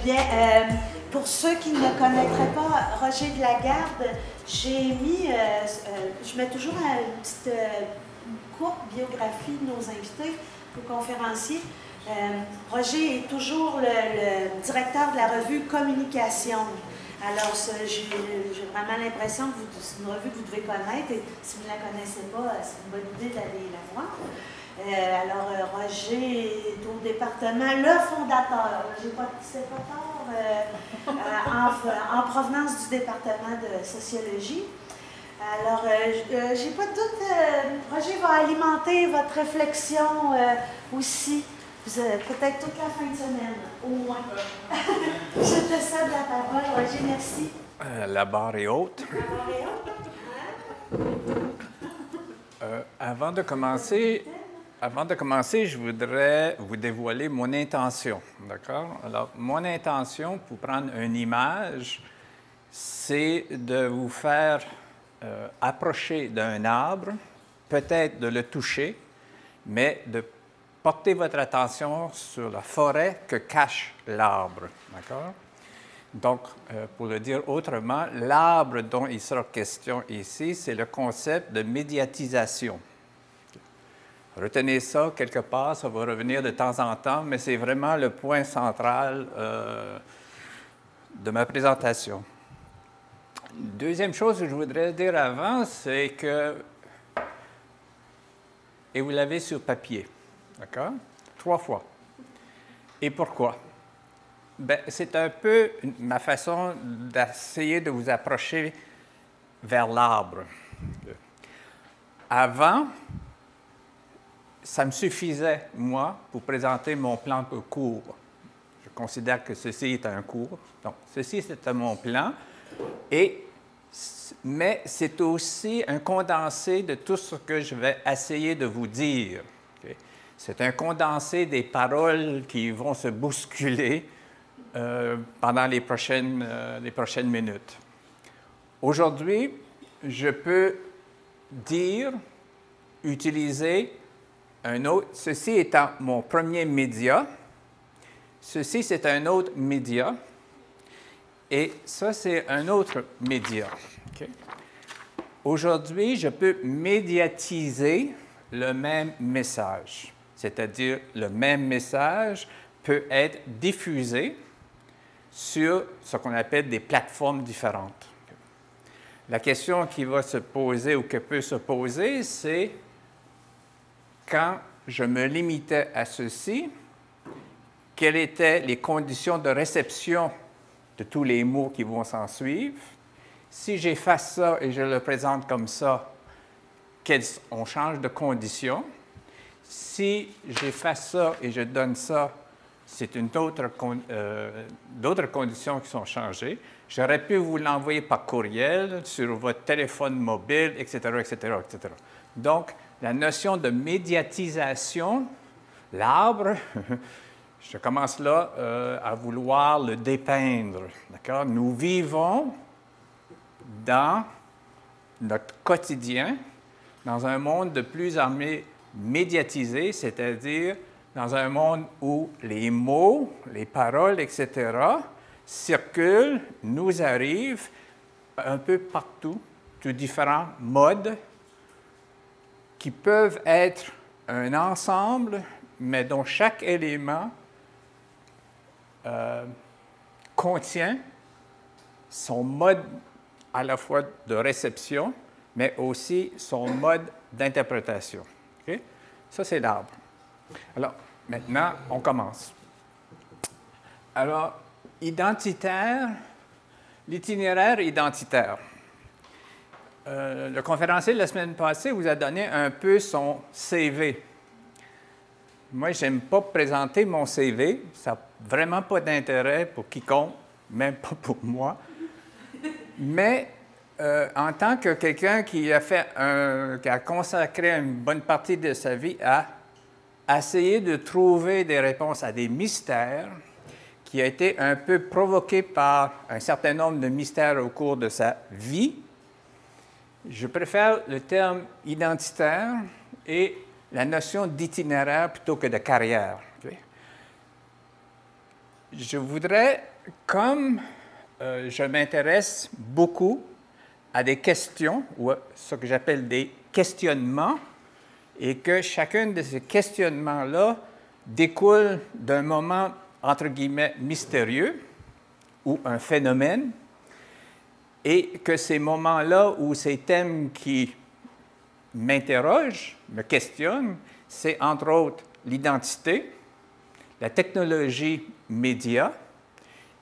Bien, pour ceux qui ne connaîtraient pas Roger de Lagarde, j'ai mis, je mets toujours une petite courte biographie de nos invités, nos conférenciers. Roger est toujours le directeur de la revue Communication. Alors, j'ai vraiment l'impression que c'est une revue que vous devez connaître, et si vous ne la connaissez pas, c'est une bonne idée d'aller la voir. Alors, Roger est au département, le fondateur, c'est pas tard, en provenance du département de sociologie. Alors, j'ai pas de doute, Roger va alimenter votre réflexion aussi, peut-être toute la fin de semaine, au moins. Je te cède la parole, Roger, merci. La barre est haute. La barre est haute. Avant de commencer, je voudrais vous dévoiler mon intention, d'accord? Alors, mon intention, pour prendre une image, c'est de vous faire approcher d'un arbre, peut-être de le toucher, mais de porter votre attention sur la forêt que cache l'arbre, d'accord? Donc, pour le dire autrement, l'arbre dont il sera question ici, c'est le concept de médiatisation. Retenez ça quelque part, ça va revenir de temps en temps, mais c'est vraiment le point central de ma présentation. Deuxième chose que je voudrais dire avant, c'est que, et vous l'avez sur papier, d'accord? 3 fois. Et pourquoi? Bien, c'est un peu ma façon d'essayer de vous approcher vers l'arbre. Avant, ça me suffisait, moi, pour présenter mon plan de cours. Je considère que ceci est un cours. Donc, ceci, c'était mon plan. Mais c'est aussi un condensé de tout ce que je vais essayer de vous dire. Okay? C'est un condensé des paroles qui vont se bousculer pendant les prochaines minutes. Aujourd'hui, je peux utiliser un autre, ceci étant mon premier média, ceci c'est un autre média, et ça c'est un autre média. Okay? Aujourd'hui, je peux médiatiser le même message, c'est-à-dire le même message peut être diffusé sur ce qu'on appelle des plateformes différentes. La question qui va se poser ou que peut se poser, c'est quand je me limitais à ceci, quelles étaient les conditions de réception de tous les mots qui vont s'en suivre? Si j'efface ça et je le présente comme ça, on change de conditions. Si j'efface ça et je donne ça, c'est d'autres conditions qui sont changées. J'aurais pu vous l'envoyer par courriel, sur votre téléphone mobile, etc., etc., etc. Donc, la notion de médiatisation, l'arbre, je commence là à vouloir le dépeindre. D'accord? Nous vivons dans notre quotidien, dans un monde de plus en plus médiatisé, c'est-à-dire dans un monde où les mots, les paroles, etc., circulent, nous arrivent un peu partout, de différents modes qui peuvent être un ensemble, mais dont chaque élément contient son mode à la fois de réception, mais aussi son mode d'interprétation. Okay? Ça, c'est l'arbre. Alors, maintenant, on commence. Alors, identitaire, l'itinéraire identitaire. Le conférencier de la semaine passée vous a donné un peu son CV. Moi, je n'aime pas présenter mon CV. Ça n'a vraiment pas d'intérêt pour quiconque, même pas pour moi. Mais en tant que quelqu'un qui a consacré une bonne partie de sa vie à essayer de trouver des réponses à des mystères, qui a été un peu provoqué par un certain nombre de mystères au cours de sa vie, je préfère le terme identitaire et la notion d'itinéraire plutôt que de carrière. Okay? je voudrais, comme je m'intéresse beaucoup à des questions, ou à ce que j'appelle des questionnements, et que chacun de ces questionnements-là découle d'un moment, entre guillemets, mystérieux, ou un phénomène, et que ces moments-là ou ces thèmes qui m'interrogent, me questionnent, c'est entre autres l'identité, la technologie média.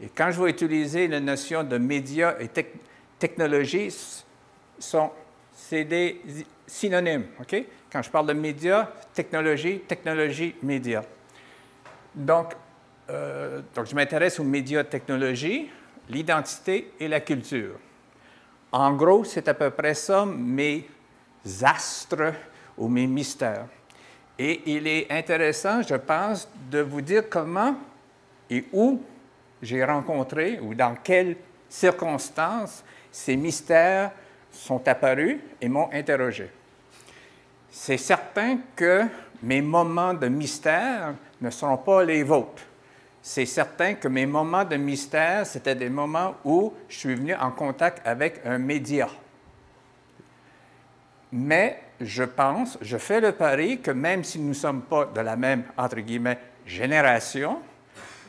Et quand je vais utiliser la notion de média et technologie, c'est des synonymes. OK? Quand je parle de média, technologie, média. Donc je m'intéresse aux médias, technologie, l'identité et la culture. En gros, c'est à peu près ça mes astres ou mes mystères. Et il est intéressant, je pense, de vous dire comment et où j'ai rencontré ou dans quelles circonstances ces mystères sont apparus et m'ont interrogé. C'est certain que mes moments de mystère ne seront pas les vôtres. C'est certain que mes moments de mystère, c'était des moments où je suis venu en contact avec un média. Mais je fais le pari que même si nous ne sommes pas de la même, entre guillemets, génération,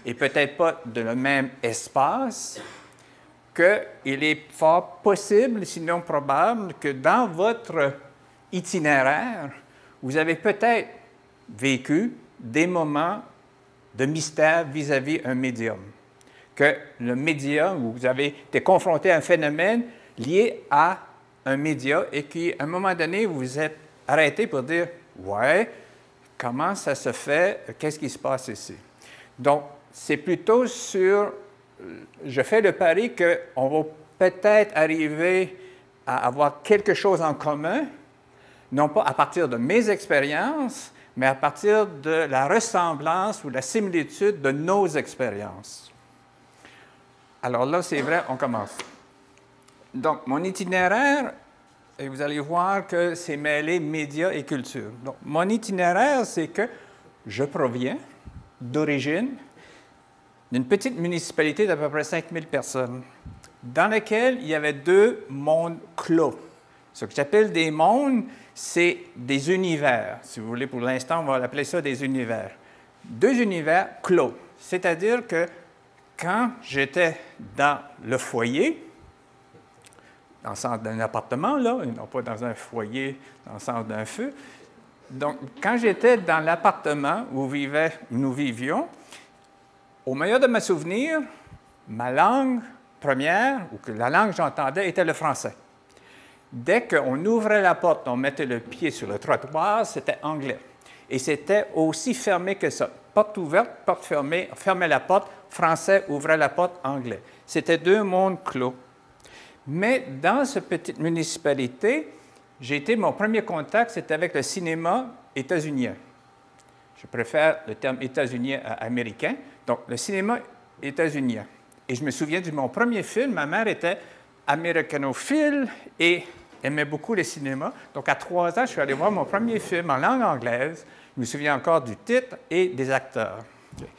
et peut-être pas de le même espace, qu'il est fort possible, sinon probable, que dans votre itinéraire, vous avez peut-être vécu des moments de mystère vis-à-vis un médium. Que le médium, vous avez été confronté à un phénomène lié à un média et qu'à un moment donné, vous vous êtes arrêté pour dire « Ouais, comment ça se fait? Qu'est-ce qui se passe ici? » Donc, c'est plutôt sur... Je fais le pari qu'on va peut-être arriver à avoir quelque chose en commun, non pas à partir de mes expériences, mais à partir de la ressemblance ou la similitude de nos expériences. Alors là, c'est vrai, on commence. Donc, mon itinéraire, et vous allez voir que c'est mêlé médias et culture. Donc, mon itinéraire, c'est que je proviens d'origine d'une petite municipalité d'à peu près 5000 personnes, dans laquelle il y avait deux mondes clos. Ce que j'appelle des mondes, c'est des univers. Si vous voulez, pour l'instant, on va appeler ça des univers. Deux univers clos. C'est-à-dire que quand j'étais dans le foyer, dans le centre d'un appartement, là, et non pas dans un foyer, dans le centre d'un feu. Donc, quand j'étais dans l'appartement où nous vivions, au meilleur de mes souvenirs, ma langue première, ou que la langue que j'entendais, était le français. Dès qu'on ouvrait la porte, on mettait le pied sur le trottoir, c'était anglais. Et c'était aussi fermé que ça. Porte ouverte, porte fermée, on fermait la porte, français, ouvrait la porte, anglais. C'était deux mondes clos. Mais dans cette petite municipalité, mon premier contact, c'était avec le cinéma états-unien. Je préfère le terme états-unien à américain. Donc, le cinéma états-unien. Et je me souviens de mon premier film, ma mère était américanophile et aimait beaucoup le cinéma. Donc, à 3 ans, je suis allé voir mon premier film en langue anglaise. Je me souviens encore du titre et des acteurs. Okay.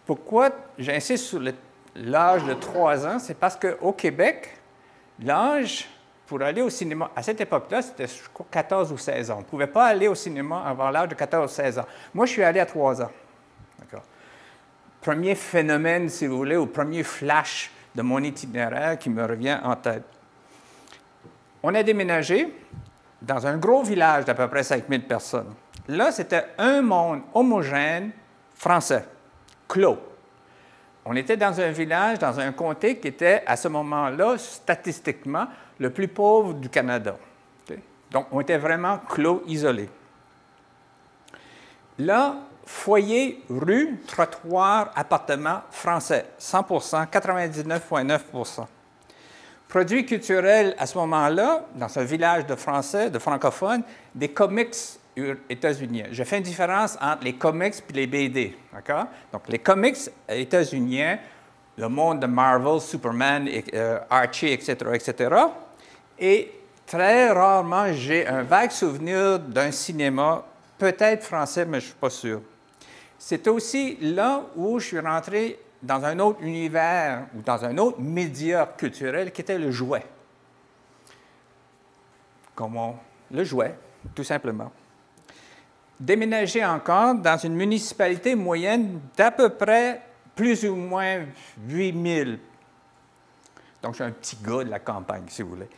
Pourquoi j'insiste sur l'âge de 3 ans? C'est parce qu'au Québec, l'âge pour aller au cinéma, à cette époque-là, c'était, je crois, 14 ou 16 ans. On ne pouvait pas aller au cinéma avant l'âge de 14 ou 16 ans. Moi, je suis allé à 3 ans. D'accord. Premier phénomène, si vous voulez, ou premier flash de mon itinéraire qui me revient en tête. On a déménagé dans un gros village d'à peu près 5000 personnes. Là, c'était un monde homogène français, clos. On était dans un village, dans un comté qui était, à ce moment-là, statistiquement, le plus pauvre du Canada. Okay? Donc, on était vraiment clos, isolés. Là, foyer, rue, trottoir, appartement, français, 100 99,9 Produits culturels, à ce moment-là, dans ce village de Français, de francophones, des comics états-uniens. Je fais une différence entre les comics et les BD, d'accord? Donc, les comics états-uniens, le monde de Marvel, Superman, Archie, etc., etc. Et très rarement, j'ai un vague souvenir d'un cinéma, peut-être français, mais je ne suis pas sûr. C'est aussi là où je suis rentré dans un autre univers ou dans un autre média culturel qui était le jouet. Comment le jouet, tout simplement. Déménager encore dans une municipalité moyenne d'à peu près plus ou moins 8000. Donc, je suis un petit gars de la campagne, si vous voulez.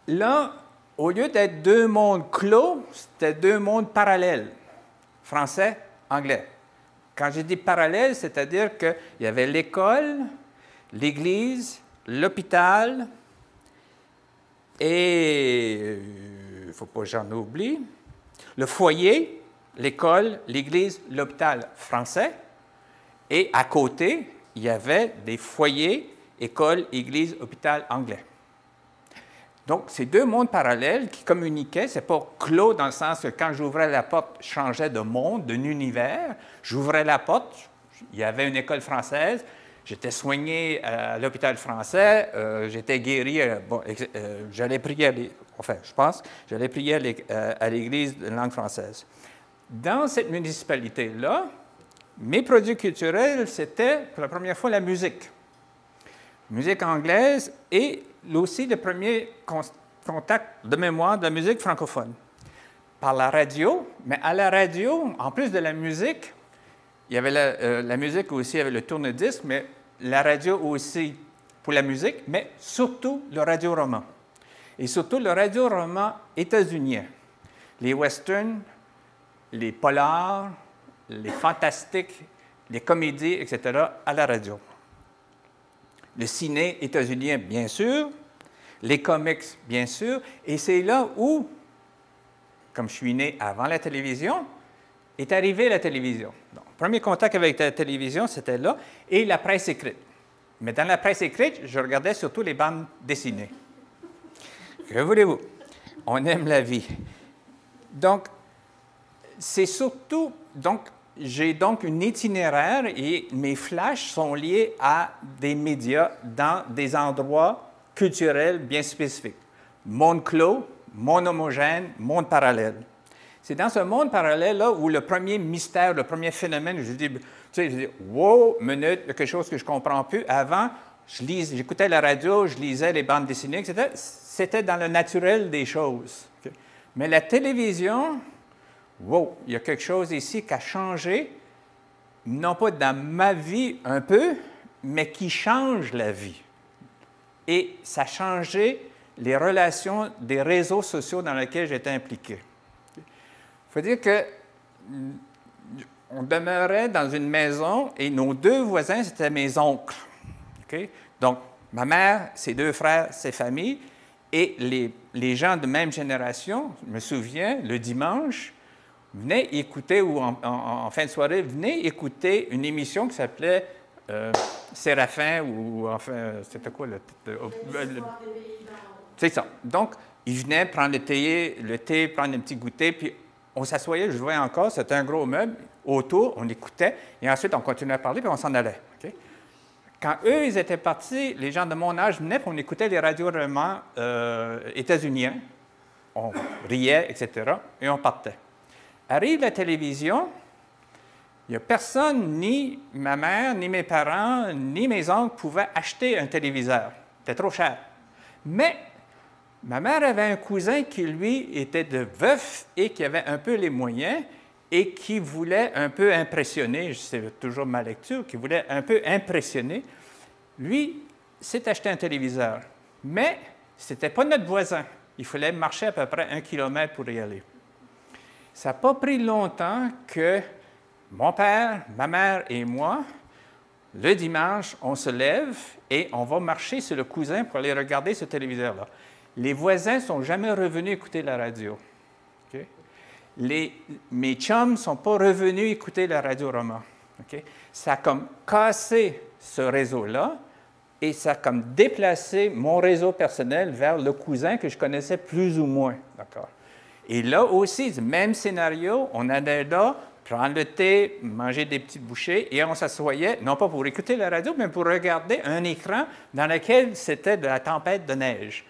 Là, au lieu d'être deux mondes clos, c'était deux mondes parallèles, français, anglais. Quand j'ai dit parallèle, c'est-à-dire qu'il y avait l'école, l'église, l'hôpital et, il ne faut pas que j'en oublie, le foyer, l'école, l'église, l'hôpital français. Et à côté, il y avait des foyers, école, église, hôpital anglais. Donc, ces deux mondes parallèles qui communiquaient, ce n'est pas clos dans le sens que quand j'ouvrais la porte, je changeais de monde, d'un univers. J'ouvrais la porte, il y avait une école française, j'étais soigné à l'hôpital français, j'étais guéri, j'allais prier, j'allais prier à l'église de langue française. Dans cette municipalité-là, mes produits culturels, c'était pour la première fois la musique. Musique anglaise et aussi le premier contact de mémoire de la musique francophone. Par la radio, mais à la radio, en plus de la musique, il y avait la musique aussi, il y avait le tourne-disque, mais la radio aussi pour la musique, mais surtout le radio-roman. Et surtout le radio-roman états-unien. Les westerns, les polars, les fantastiques, les comédies, etc., à la radio. Le ciné états-unien, bien sûr, les comics, bien sûr, et c'est là où, comme je suis né avant la télévision, est arrivée la télévision. Donc, premier contact avec la télévision, c'était là, et la presse écrite. Mais dans la presse écrite, je regardais surtout les bandes dessinées. Que voulez-vous? On aime la vie. Donc, c'est surtout... J'ai donc un itinéraire et mes flashs sont liés à des médias dans des endroits culturels bien spécifiques. Monde clos, monde homogène, monde parallèle. C'est dans ce monde parallèle-là où le premier mystère, le premier phénomène, je dis, wow, minute, il y a quelque chose que je ne comprends plus. Avant, j'écoutais la radio, je lisais les bandes dessinées, etc. C'était dans le naturel des choses. Okay? Mais la télévision... Wow, il y a quelque chose ici qui a changé, non pas dans ma vie un peu, mais qui change la vie. Et ça a changé les relations des réseaux sociaux dans lesquels j'étais impliqué. Il faut dire qu'on demeurait dans une maison et nos deux voisins, c'était mes oncles. Okay? Donc, ma mère, ses deux frères, ses familles, et les gens de même génération, je me souviens, le dimanche, venez écouter, ou en fin de soirée, venez écouter une émission qui s'appelait Séraphin, ou enfin, c'était quoi le titre? C'est ça. Donc, ils venaient prendre le thé, prendre un petit goûter, puis on s'assoyait, je voyais encore, c'était un gros meuble, autour, on écoutait, et ensuite on continuait à parler, puis on s'en allait. Okay? Quand eux, ils étaient partis, les gens de mon âge venaient, puis on écoutait les radios-romans états-uniens, on riait, etc., et on partait. Arrive la télévision, il n'y a personne, ni ma mère, ni mes parents, ni mes oncles pouvaient acheter un téléviseur. C'était trop cher. Mais ma mère avait un cousin qui, lui, était de veuf et qui avait un peu les moyens et qui voulait un peu impressionner, c'est toujours ma lecture, qui voulait un peu impressionner. Lui s'est acheté un téléviseur. Mais ce n'était pas notre voisin. Il fallait marcher à peu près 1 kilomètre pour y aller. Ça n'a pas pris longtemps que mon père, ma mère et moi, le dimanche, on se lève et on va marcher sur le cousin pour aller regarder ce téléviseur-là. Les voisins ne sont jamais revenus écouter la radio. Okay? Mes chums ne sont pas revenus écouter la radio-roman. Okay? Ça a comme cassé ce réseau-là et ça a comme déplacé mon réseau personnel vers le cousin que je connaissais plus ou moins. D'accord? Et là aussi, même scénario, on allait là, prendre le thé, manger des petites bouchées, et on s'assoyait, non pas pour écouter la radio, mais pour regarder un écran dans lequel c'était de la tempête de neige.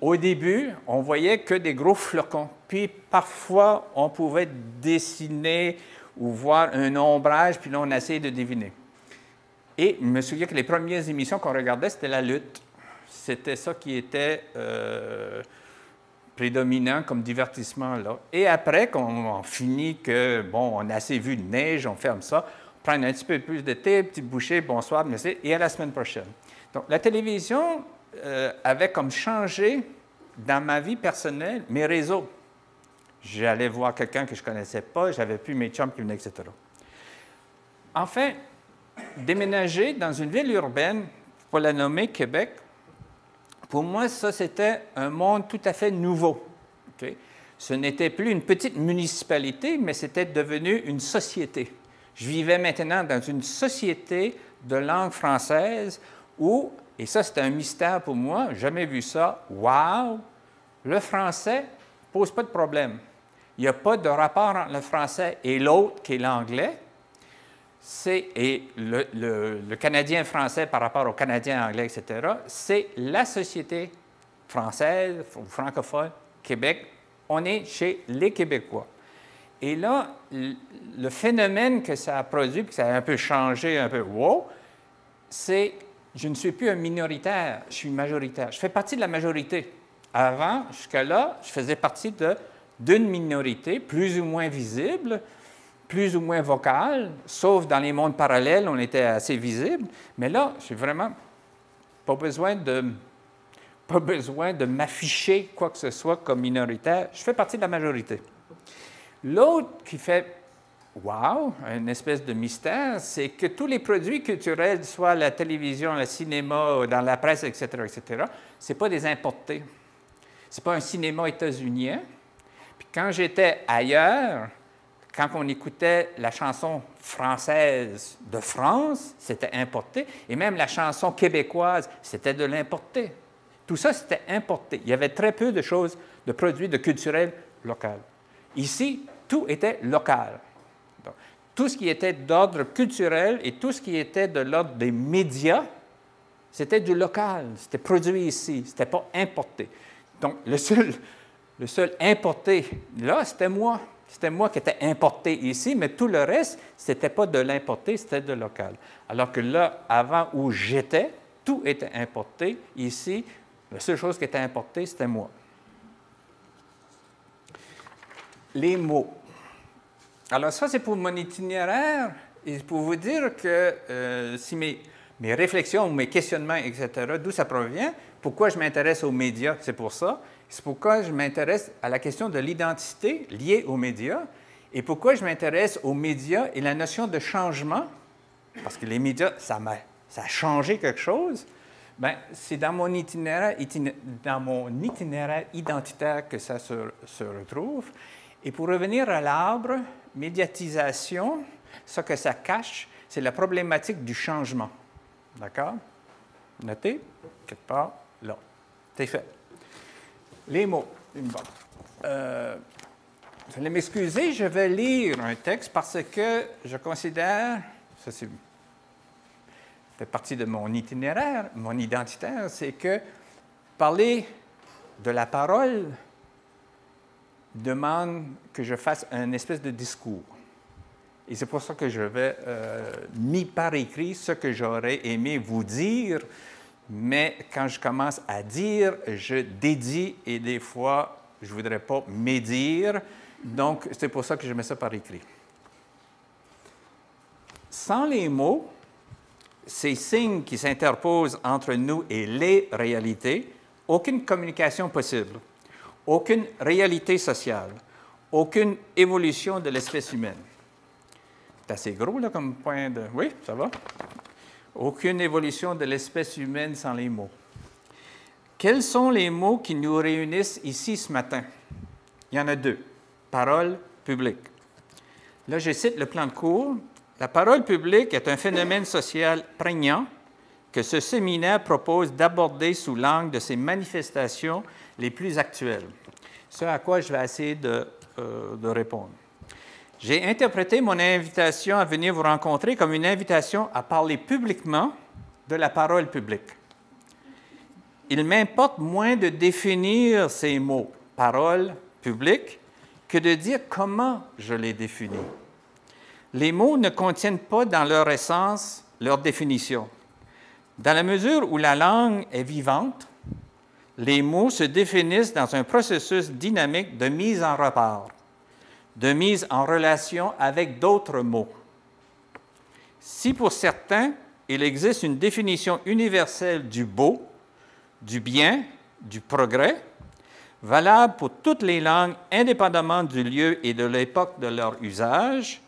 Au début, on voyait que des gros flocons, puis parfois, on pouvait dessiner ou voir un ombrage, puis là, on essayait de deviner. Et je me souviens que les premières émissions qu'on regardait, c'était la lutte. C'était ça qui était prédominant comme divertissement là. Et après, quand on finit que, bon, on a assez vu de neige, on ferme ça, on prend un petit peu plus de thé, petite bouchée, bonsoir, merci, et à la semaine prochaine. Donc, la télévision avait comme changé dans ma vie personnelle mes réseaux. J'allais voir quelqu'un que je ne connaissais pas, j'avais plus mes chums qui venaient, etc. Enfin, déménager dans une ville urbaine, pour la nommer Québec, pour moi, ça, c'était un monde tout à fait nouveau. Okay? Ce n'était plus une petite municipalité, mais c'était devenu une société. Je vivais maintenant dans une société de langue française où, et ça, c'était un mystère pour moi, jamais vu ça, wow, le français ne pose pas de problème. Il n'y a pas de rapport entre le français et l'autre, qui est l'anglais. Et le Canadien français par rapport au Canadien anglais, etc., c'est la société française ou francophone, Québec. On est chez les Québécois. Et là, le phénomène que ça a produit, puis que ça a un peu changé, un peu wow, c'est je ne suis plus un minoritaire, je suis majoritaire. Je fais partie de la majorité. Avant, jusqu'à là, je faisais partie d'une minorité plus ou moins visible, plus ou moins vocale, sauf dans les mondes parallèles, on était assez visible. Mais là, j'ai vraiment pas besoin de m'afficher quoi que ce soit comme minoritaire. Je fais partie de la majorité. L'autre qui fait wow, une espèce de mystère, c'est que tous les produits culturels, soit la télévision, le cinéma, dans la presse, etc., ce n'est pas des importés. Ce n'est pas un cinéma états-unien. Puis quand j'étais ailleurs, quand on écoutait la chanson française de France, c'était importé. Et même la chanson québécoise, c'était de l'importé. Tout ça, c'était importé. Il y avait très peu de choses, de produits de culturels locaux. Ici, tout était local. Donc, tout ce qui était d'ordre culturel et tout ce qui était de l'ordre des médias, c'était du local. C'était produit ici. Ce n'était pas importé. Donc, le seul importé, là, c'était moi. C'était moi qui étais importé ici, mais tout le reste, ce n'était pas de l'importé, c'était de local. Alors que là, avant où j'étais, tout était importé. Ici, la seule chose qui était importée, c'était moi. Les mots. Alors ça, c'est pour mon itinéraire et pour vous dire que si mes réflexions, mes questionnements, etc., d'où ça provient, pourquoi je m'intéresse aux médias, c'est pour ça. C'est pourquoi je m'intéresse à la question de l'identité liée aux médias et pourquoi je m'intéresse aux médias et la notion de changement, parce que les médias, ça a changé quelque chose. Bien, c'est dans mon itinéraire identitaire que ça se retrouve. Et pour revenir à l'arbre, médiatisation, ce que ça cache, c'est la problématique du changement. D'accord? Notez, quelque part, là. C'est fait. Les mots. Bon. Vous allez m'excuser, je vais lire un texte parce que je considère, ça fait partie de mon itinéraire, mon identitaire, c'est que parler de la parole demande que je fasse une espèce de discours. Et c'est pour ça que je vais mis par écrit ce que j'aurais aimé vous dire, mais quand je commence à dire, je dédie et des fois, je ne voudrais pas médire. Donc, c'est pour ça que je mets ça par écrit. Sans les mots, ces signes qui s'interposent entre nous et les réalités, aucune communication possible, aucune réalité sociale, aucune évolution de l'espèce humaine. C'est assez gros, là, comme point de... Oui, ça va? Aucune évolution de l'espèce humaine sans les mots. Quels sont les mots qui nous réunissent ici ce matin? Il y en a deux. Parole publique. Là, je cite le plan de cours. La parole publique est un phénomène social prégnant que ce séminaire propose d'aborder sous l'angle de ses manifestations les plus actuelles. Ce à quoi je vais essayer de répondre. J'ai interprété mon invitation à venir vous rencontrer comme une invitation à parler publiquement de la parole publique. Il m'importe moins de définir ces mots, parole publique, que de dire comment je les définis. Les mots ne contiennent pas dans leur essence leur définition. Dans la mesure où la langue est vivante, les mots se définissent dans un processus dynamique de mise en rapport, de mise en relation avec d'autres mots. Si pour certains, il existe une définition universelle du beau, du bien, du progrès, valable pour toutes les langues indépendamment du lieu et de l'époque de leur usage,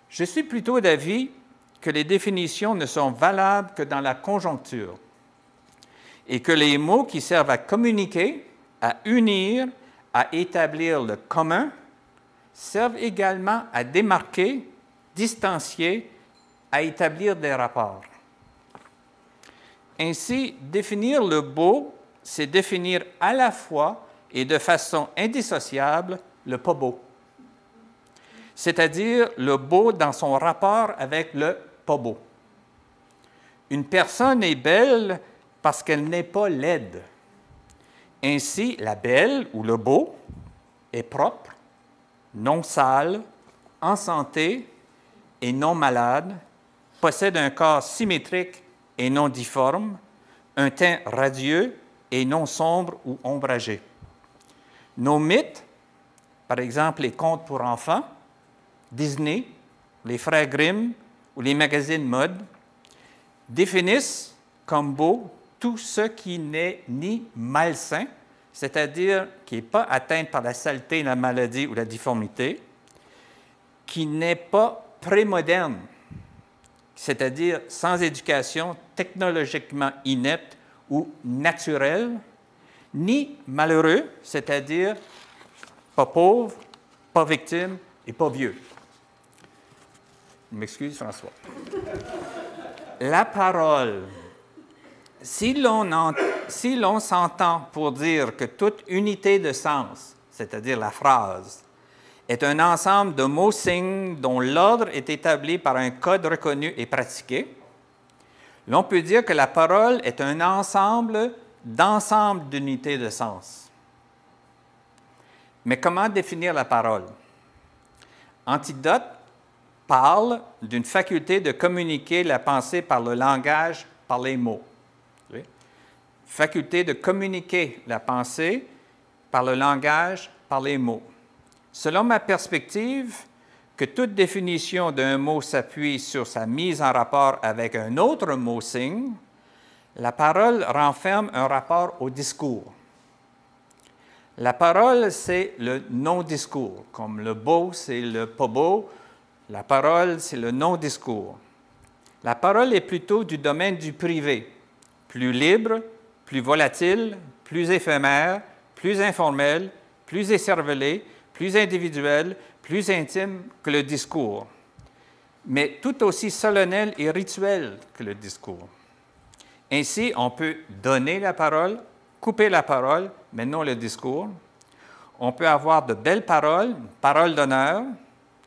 je suis plutôt d'avis que les définitions ne sont valables que dans la conjoncture et que les mots qui servent à communiquer, à unir, à établir le commun, servent également à démarquer, distancier, à établir des rapports. Ainsi, définir le beau, c'est définir à la fois et de façon indissociable le pas beau, c'est-à-dire le beau dans son rapport avec le pas beau. Une personne est belle parce qu'elle n'est pas laide. Ainsi, la belle ou le beau est propre, non sale, en santé et non malade, possède un corps symétrique et non difforme, un teint radieux et non sombre ou ombragé. Nos mythes, par exemple les contes pour enfants, Disney, les frères Grimm ou les magazines mode, définissent comme beau tout ce qui n'est ni malsain, c'est-à-dire qui n'est pas atteint par la saleté, la maladie ou la difformité, qui n'est pas prémoderne, c'est-à-dire sans éducation technologiquement inepte ou naturelle, ni malheureux, c'est-à-dire pas pauvre, pas victime et pas vieux. Je m'excuse, François. La parole. Si l'on s'entend pour dire que toute unité de sens, c'est-à-dire la phrase, est un ensemble de mots-signes dont l'ordre est établi par un code reconnu et pratiqué, l'on peut dire que la parole est un ensemble d'unités de sens. Mais comment définir la parole? Antidote parle d'une faculté de communiquer la pensée par le langage, par les mots. Oui? Faculté de communiquer la pensée par le langage, par les mots. Selon ma perspective, que toute définition d'un mot s'appuie sur sa mise en rapport avec un autre mot-signe, la parole renferme un rapport au discours. La parole, c'est le non-discours, comme le beau, c'est le pas beau. La parole, c'est le non-discours. La parole est plutôt du domaine du privé, plus libre, plus volatile, plus éphémère, plus informel, plus écervelé, plus individuel, plus intime que le discours, mais tout aussi solennel et rituel que le discours. Ainsi, on peut donner la parole, couper la parole, mais non le discours. On peut avoir de belles paroles, paroles d'honneur,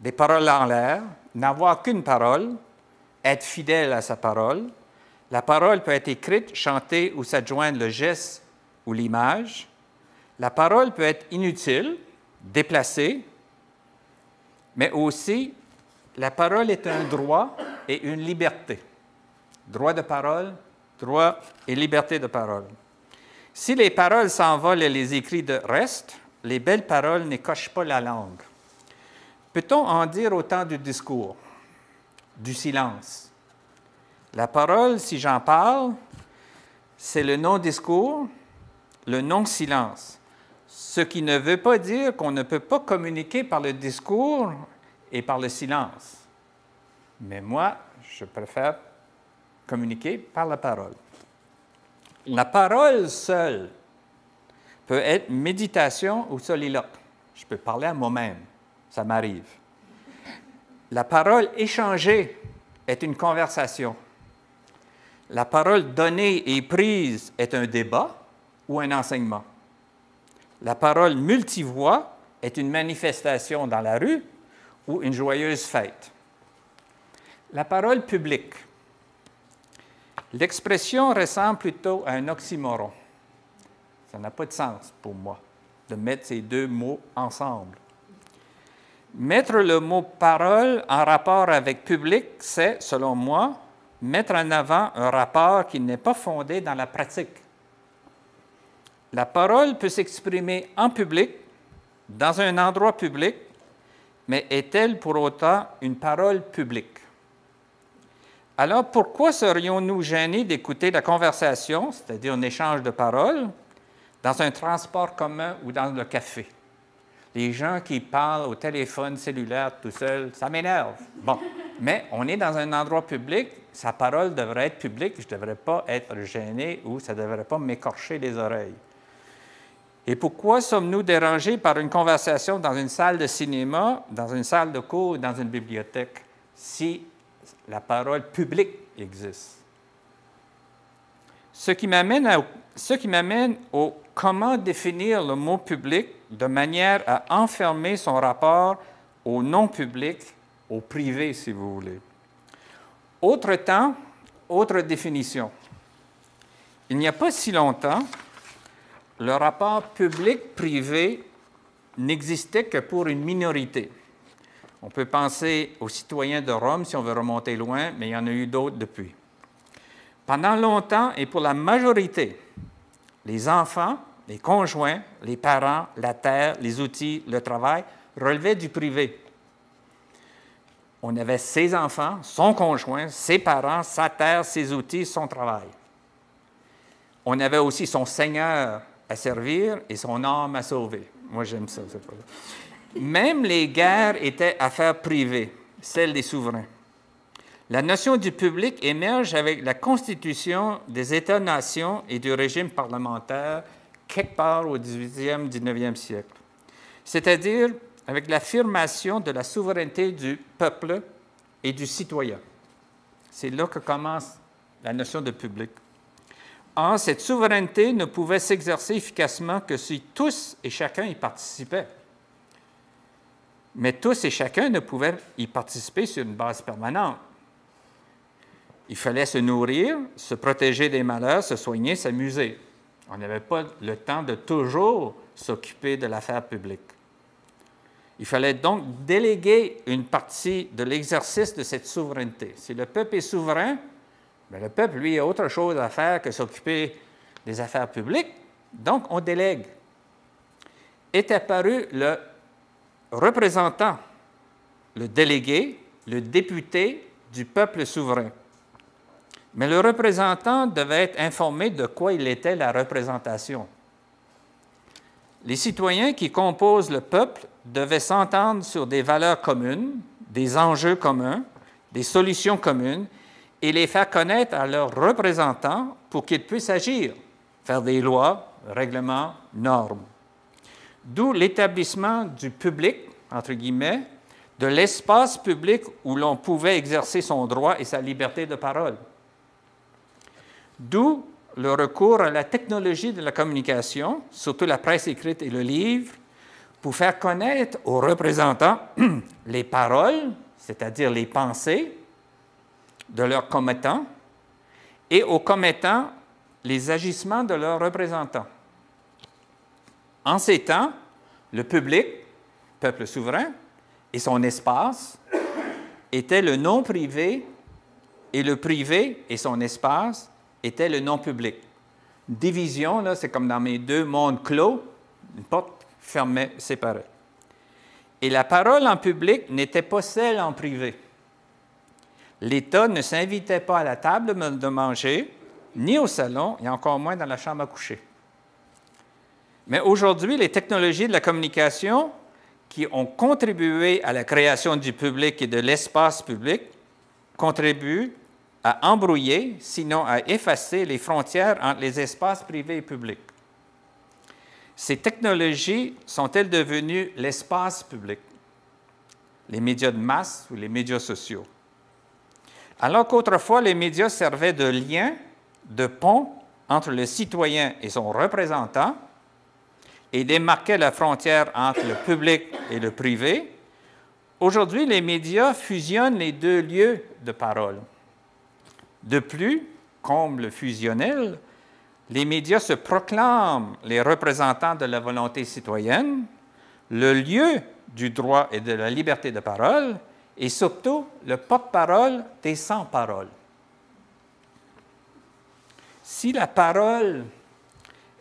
des paroles en l'air, n'avoir qu'une parole, être fidèle à sa parole. La parole peut être écrite, chantée ou s'adjoindre le geste ou l'image. La parole peut être inutile, déplacée, mais aussi la parole est un droit et une liberté. Droit de parole, droit et liberté de parole. Si les paroles s'envolent et les écrits restent, les belles paroles n'écochent pas la langue. Peut-on en dire autant du discours, du silence? La parole, si j'en parle, c'est le non-discours, le non-silence, ce qui ne veut pas dire qu'on ne peut pas communiquer par le discours et par le silence. Mais moi, je préfère communiquer par la parole. La parole seule peut être méditation ou soliloque. Je peux parler à moi-même, ça m'arrive. La parole échangée est une conversation. La parole donnée et prise est un débat ou un enseignement. La parole multivoix est une manifestation dans la rue ou une joyeuse fête. La parole publique. L'expression ressemble plutôt à un oxymoron. Ça n'a pas de sens pour moi de mettre ces deux mots ensemble. Mettre le mot « parole » en rapport avec « public », c'est, selon moi, mettre en avant un rapport qui n'est pas fondé dans la pratique. La parole peut s'exprimer en public, dans un endroit public, mais est-elle pour autant une parole publique? Alors, pourquoi serions-nous gênés d'écouter la conversation, c'est-à-dire un échange de paroles, dans un transport commun ou dans le café? Les gens qui parlent au téléphone cellulaire tout seuls, ça m'énerve. Bon, mais on est dans un endroit public, sa parole devrait être publique, je ne devrais pas être gêné ou ça ne devrait pas m'écorcher les oreilles. Et pourquoi sommes-nous dérangés par une conversation dans une salle de cinéma, dans une salle de cours ou dans une bibliothèque, si la parole publique existe? Ce qui m'amène au comment définir le mot public de manière à enfermer son rapport au non-public, au privé, si vous voulez. Autre temps, autre définition. Il n'y a pas si longtemps, le rapport public-privé n'existait que pour une minorité. On peut penser aux citoyens de Rome si on veut remonter loin, mais il y en a eu d'autres depuis. Pendant longtemps, et pour la majorité, les enfants, les conjoints, les parents, la terre, les outils, le travail relevaient du privé. On avait ses enfants, son conjoint, ses parents, sa terre, ses outils, son travail. On avait aussi son Seigneur à servir et son âme à sauver. Moi, j'aime ça. Même les guerres étaient affaires privées, celles des souverains. La notion du public émerge avec la constitution des États-nations et du régime parlementaire quelque part au 18e, 19e siècle, c'est-à-dire avec l'affirmation de la souveraineté du peuple et du citoyen. C'est là que commence la notion de public. Or, cette souveraineté ne pouvait s'exercer efficacement que si tous et chacun y participaient. Mais tous et chacun ne pouvaient y participer sur une base permanente. Il fallait se nourrir, se protéger des malheurs, se soigner, s'amuser. On n'avait pas le temps de toujours s'occuper de l'affaire publique. Il fallait donc déléguer une partie de l'exercice de cette souveraineté. Si le peuple est souverain, bien, le peuple, lui, a autre chose à faire que s'occuper des affaires publiques, donc on délègue. Est apparu le représentant, le délégué, le député du peuple souverain. Mais le représentant devait être informé de quoi il était la représentation. Les citoyens qui composent le peuple devaient s'entendre sur des valeurs communes, des enjeux communs, des solutions communes, et les faire connaître à leurs représentants pour qu'ils puissent agir, faire des lois, règlements, normes. D'où l'établissement du public, entre guillemets, de l'espace public où l'on pouvait exercer son droit et sa liberté de parole. D'où le recours à la technologie de la communication, surtout la presse écrite et le livre, pour faire connaître aux représentants les paroles, c'est-à-dire les pensées, de leurs commettants, et aux commettants, les agissements de leurs représentants. En ces temps, le public, peuple souverain, et son espace étaient le non privé, et le privé et son espace étaient le non public. Division, là, c'est comme dans mes deux mondes clos, une porte fermée, séparée. Et la parole en public n'était pas celle en privé. L'État ne s'invitait pas à la table de manger, ni au salon, et encore moins dans la chambre à coucher. Mais aujourd'hui, les technologies de la communication qui ont contribué à la création du public et de l'espace public contribuent à embrouiller, sinon à effacer les frontières entre les espaces privés et publics. Ces technologies sont-elles devenues l'espace public, les médias de masse ou les médias sociaux? Alors qu'autrefois, les médias servaient de lien, de pont entre le citoyen et son représentant et démarquaient la frontière entre le public et le privé, aujourd'hui, les médias fusionnent les deux lieux de parole. De plus, comble fusionnel, les médias se proclament les représentants de la volonté citoyenne, le lieu du droit et de la liberté de parole, et surtout le porte-parole des sans-paroles. Si la parole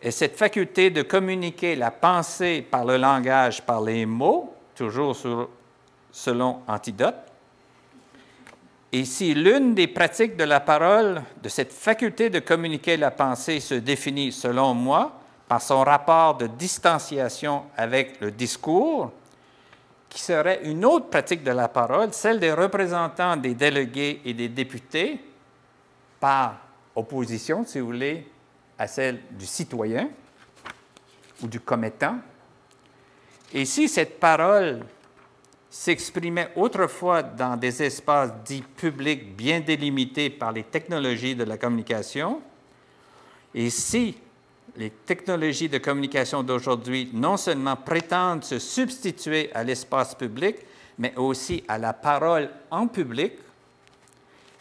est cette faculté de communiquer la pensée par le langage, par les mots, toujours selon Antidote, et si l'une des pratiques de la parole, de cette faculté de communiquer la pensée, se définit, selon moi, par son rapport de distanciation avec le discours, qui serait une autre pratique de la parole, celle des représentants des délégués et des députés, par opposition, si vous voulez, à celle du citoyen ou du commettant. Et si cette parole s'exprimait autrefois dans des espaces dits publics bien délimités par les technologies de la communication, et si les technologies de communication d'aujourd'hui non seulement prétendent se substituer à l'espace public, mais aussi à la parole en public,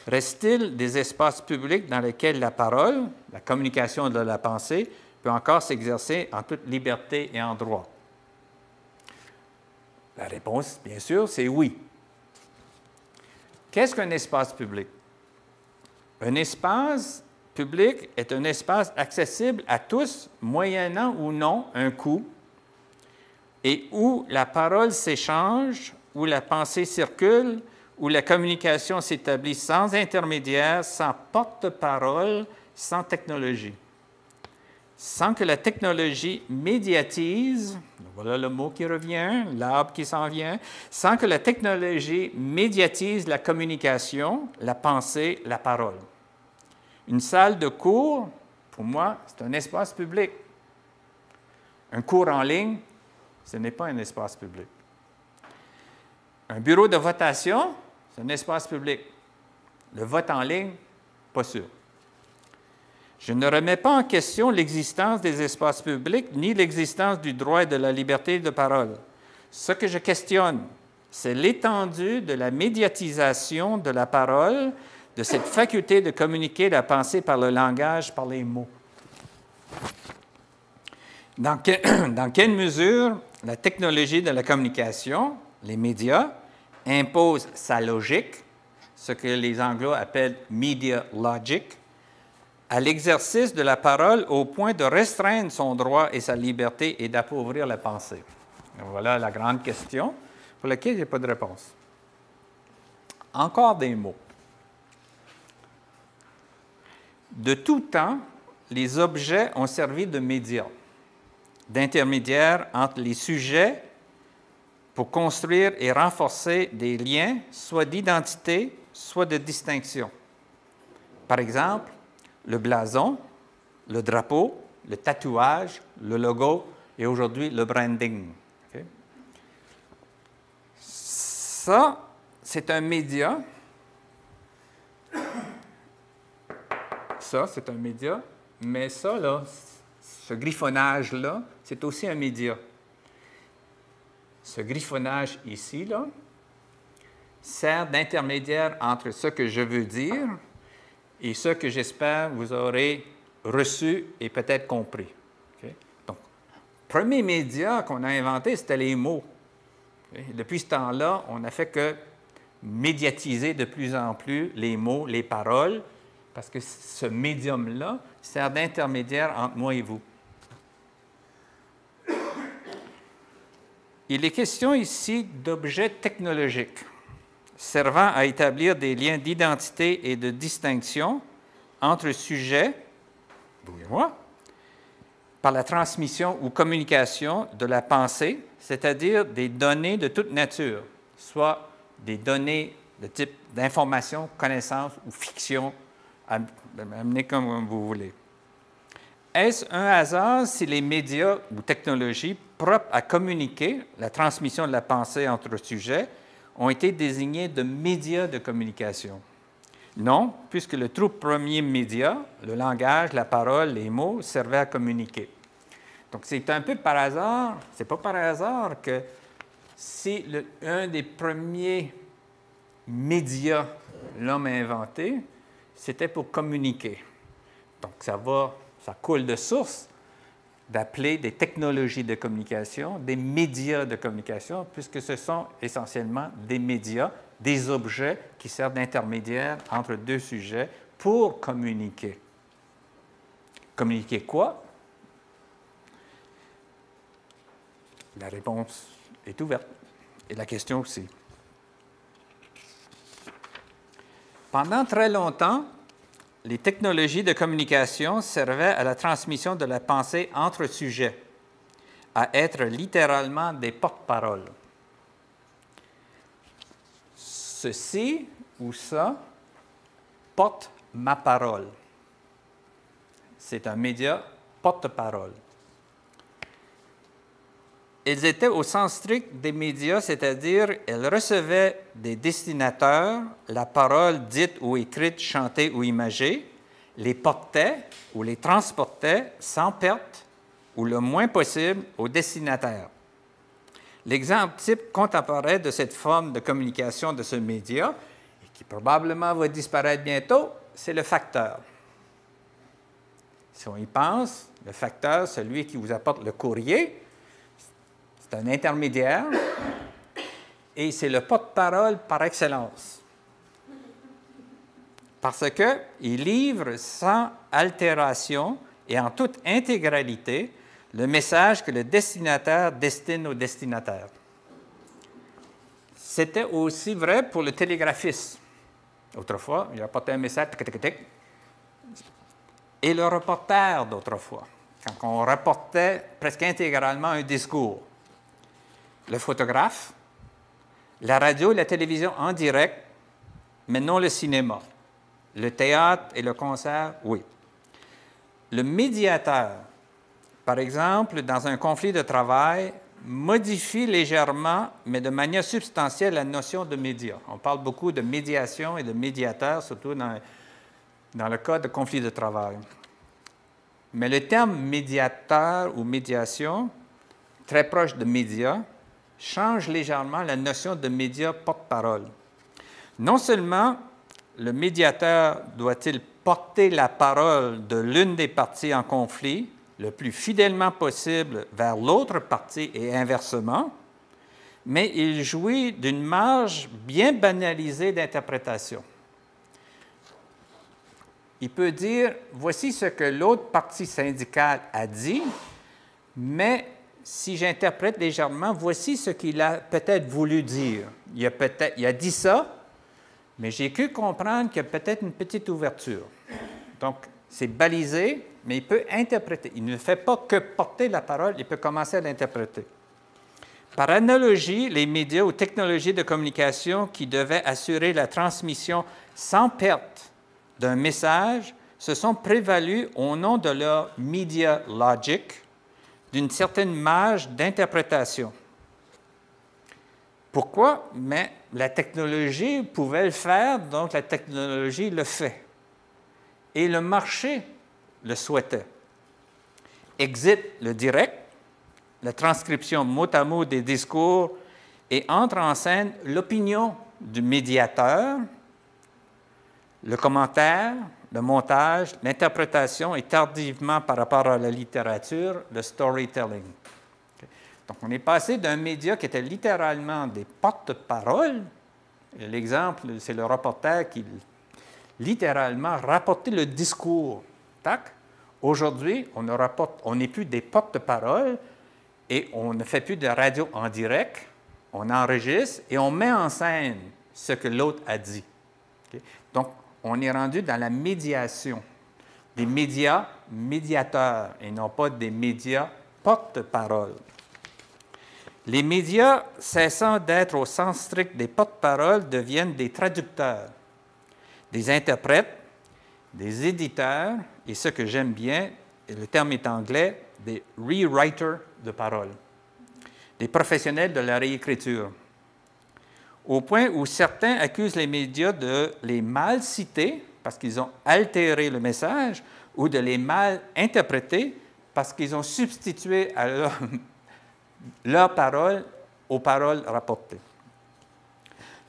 reste-t-il des espaces publics dans lesquels la parole, la communication de la pensée, peut encore s'exercer en toute liberté et en droit? La réponse, bien sûr, c'est oui. Qu'est-ce qu'un espace public? Un espace public est un espace accessible à tous, moyennant ou non un coût, et où la parole s'échange, où la pensée circule, où la communication s'établit sans intermédiaire, sans porte-parole, sans technologie. Sans que la technologie médiatise, voilà le mot qui revient, l'arbre qui s'en vient, sans que la technologie médiatise la communication, la pensée, la parole. Une salle de cours, pour moi, c'est un espace public. Un cours en ligne, ce n'est pas un espace public. Un bureau de votation, c'est un espace public. Le vote en ligne, pas sûr. Je ne remets pas en question l'existence des espaces publics ni l'existence du droit et de la liberté de parole. Ce que je questionne, c'est l'étendue de la médiatisation de la parole, de cette faculté de communiquer la pensée par le langage, par les mots. Dans quelle mesure la technologie de la communication, les médias, impose sa logique, ce que les Anglo appellent « media logic », à l'exercice de la parole au point de restreindre son droit et sa liberté et d'appauvrir la pensée? Voilà la grande question pour laquelle je n'ai pas de réponse. Encore des mots. De tout temps, les objets ont servi de médias, d'intermédiaires entre les sujets pour construire et renforcer des liens, soit d'identité, soit de distinction. Par exemple, le blason, le drapeau, le tatouage, le logo et aujourd'hui le branding. Okay? Ça, c'est un média. Ça, c'est un média. Mais ça, là, ce griffonnage-là, c'est aussi un média. Ce griffonnage ici, là, sert d'intermédiaire entre ce que je veux dire et ce que j'espère vous aurez reçu et peut-être compris. Okay? Donc, le premier média qu'on a inventé, c'était les mots. Okay? Depuis ce temps-là, on n'a fait que médiatiser de plus en plus les mots, les paroles, parce que ce médium-là sert d'intermédiaire entre moi et vous. Il est question ici d'objets technologiques servant à établir des liens d'identité et de distinction entre sujets, vous et moi, par la transmission ou communication de la pensée, c'est-à-dire des données de toute nature, soit des données de type d'information, connaissance ou fiction, amenez comme vous voulez. Est-ce un hasard si les médias ou technologies propres à communiquer la transmission de la pensée entre sujets ont été désignés de médias de communication? Non, puisque le tout premier média, le langage, la parole, les mots, servait à communiquer. Donc, c'est un peu par hasard, c'est pas par hasard que si un des premiers médias l'homme a inventé, c'était pour communiquer. Donc, ça coule de source d'appeler des technologies de communication, des médias de communication, puisque ce sont essentiellement des médias, des objets qui servent d'intermédiaire entre deux sujets pour communiquer. Communiquer quoi? La réponse est ouverte. Et la question aussi. Pendant très longtemps, les technologies de communication servaient à la transmission de la pensée entre sujets, à être littéralement des porte-paroles. Ceci ou ça porte ma parole. C'est un média porte-parole. Elles étaient au sens strict des médias, c'est-à-dire elles recevaient des destinataires la parole dite ou écrite, chantée ou imagée, les portaient ou les transportaient sans perte ou le moins possible au destinataire. L'exemple type contemporain de cette forme de communication de ce média, et qui probablement va disparaître bientôt, c'est le facteur. Si on y pense, le facteur, celui qui vous apporte le courrier, c'est un intermédiaire et c'est le porte-parole par excellence. Parce qu'il livre sans altération et en toute intégralité le message que le destinataire destine au destinataire. C'était aussi vrai pour le télégraphiste. Autrefois, il apportait un message, tic, tic, tic, et le reporter d'autrefois, quand on rapportait presque intégralement un discours. Le photographe, la radio et la télévision en direct, mais non le cinéma. Le théâtre et le concert, oui. Le médiateur, par exemple, dans un conflit de travail, modifie légèrement, mais de manière substantielle, la notion de média. On parle beaucoup de médiation et de médiateur, surtout dans le cas de conflit de travail. Mais le terme médiateur ou médiation, très proche de média, change légèrement la notion de média porte-parole. Non seulement le médiateur doit-il porter la parole de l'une des parties en conflit le plus fidèlement possible vers l'autre partie et inversement, mais il jouit d'une marge bien banalisée d'interprétation. Il peut dire, voici ce que l'autre partie syndicale a dit, mais si j'interprète légèrement, voici ce qu'il a peut-être voulu dire. Il a dit ça, mais j'ai cru comprendre qu'il y a peut-être une petite ouverture. Donc, c'est balisé, mais il peut interpréter. Il ne fait pas que porter la parole, il peut commencer à l'interpréter. Par analogie, les médias ou technologies de communication qui devaient assurer la transmission sans perte d'un message se sont prévalus au nom de leur media logic d'une certaine marge d'interprétation. Pourquoi? Mais la technologie pouvait le faire, donc la technologie le fait. Et le marché le souhaitait. Exit le direct, la transcription mot à mot des discours, et entre en scène l'opinion du médiateur, le commentaire, le montage, l'interprétation et tardivement par rapport à la littérature, le storytelling. Okay. Donc, on est passé d'un média qui était littéralement des porte-paroles. L'exemple, c'est le reporter qui littéralement rapportait le discours. Tac. Aujourd'hui, on n'est plus des porte-paroles et on ne fait plus de radio en direct. On enregistre et on met en scène ce que l'autre a dit. Okay. Donc, on est rendu dans la médiation, des médias médiateurs et non pas des médias porte-parole. Les médias, cessant d'être au sens strict des porte-paroles, deviennent des traducteurs, des interprètes, des éditeurs, et ce que j'aime bien, et le terme est anglais, des rewriters de paroles, des professionnels de la réécriture. Au point où certains accusent les médias de les mal citer parce qu'ils ont altéré le message ou de les mal interpréter parce qu'ils ont substitué à leurs paroles aux paroles rapportées.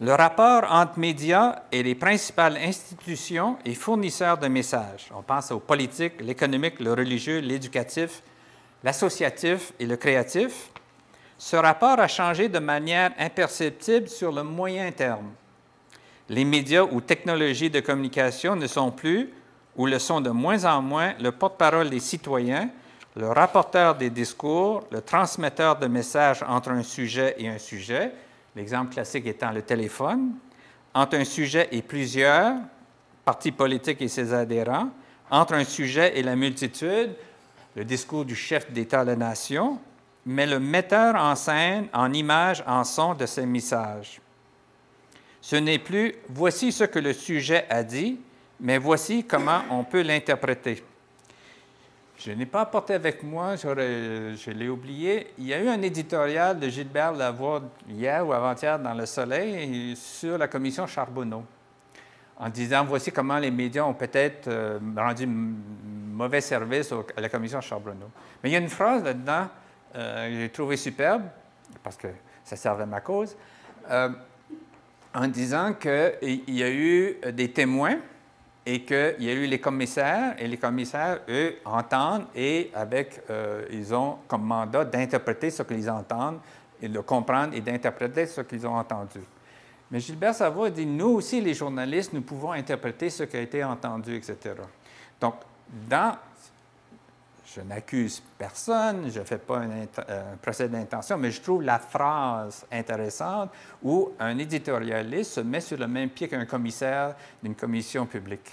Le rapport entre médias et les principales institutions et fournisseurs de messages, on pense au politique, l'économique, le religieux, l'éducatif, l'associatif et le créatif, ce rapport a changé de manière imperceptible sur le moyen terme. Les médias ou technologies de communication ne sont plus, où le sont de moins en moins le porte-parole des citoyens, le rapporteur des discours, le transmetteur de messages entre un sujet et un sujet, l'exemple classique étant le téléphone, entre un sujet et plusieurs, partis politiques et ses adhérents, entre un sujet et la multitude, le discours du chef d'État de la nation, mais le metteur en scène, en images, en son de ces messages. Ce n'est plus « voici ce que le sujet a dit », mais voici comment on peut l'interpréter. Je n'ai pas apporté avec moi, je l'ai oublié. Il y a eu un éditorial de Gilbert Lavoie hier ou avant-hier dans Le Soleil sur la commission Charbonneau, en disant voici comment les médias ont peut-être rendu mauvais service à la commission Charbonneau. Mais il y a une phrase là-dedans que j'ai trouvée superbe, parce que ça servait à ma cause, en disant qu'il y a eu des témoins et qu'il y a eu les commissaires eux, entendent et ils ont comme mandat d'interpréter ce qu'ils entendent et de comprendre et d'interpréter ce qu'ils ont entendu. Mais Gilbert Savoie dit, nous aussi, les journalistes, nous pouvons interpréter ce qui a été entendu, etc. Donc, je n'accuse personne, je ne fais pas un procès d'intention, mais je trouve la phrase intéressante où un éditorialiste se met sur le même pied qu'un commissaire d'une commission publique,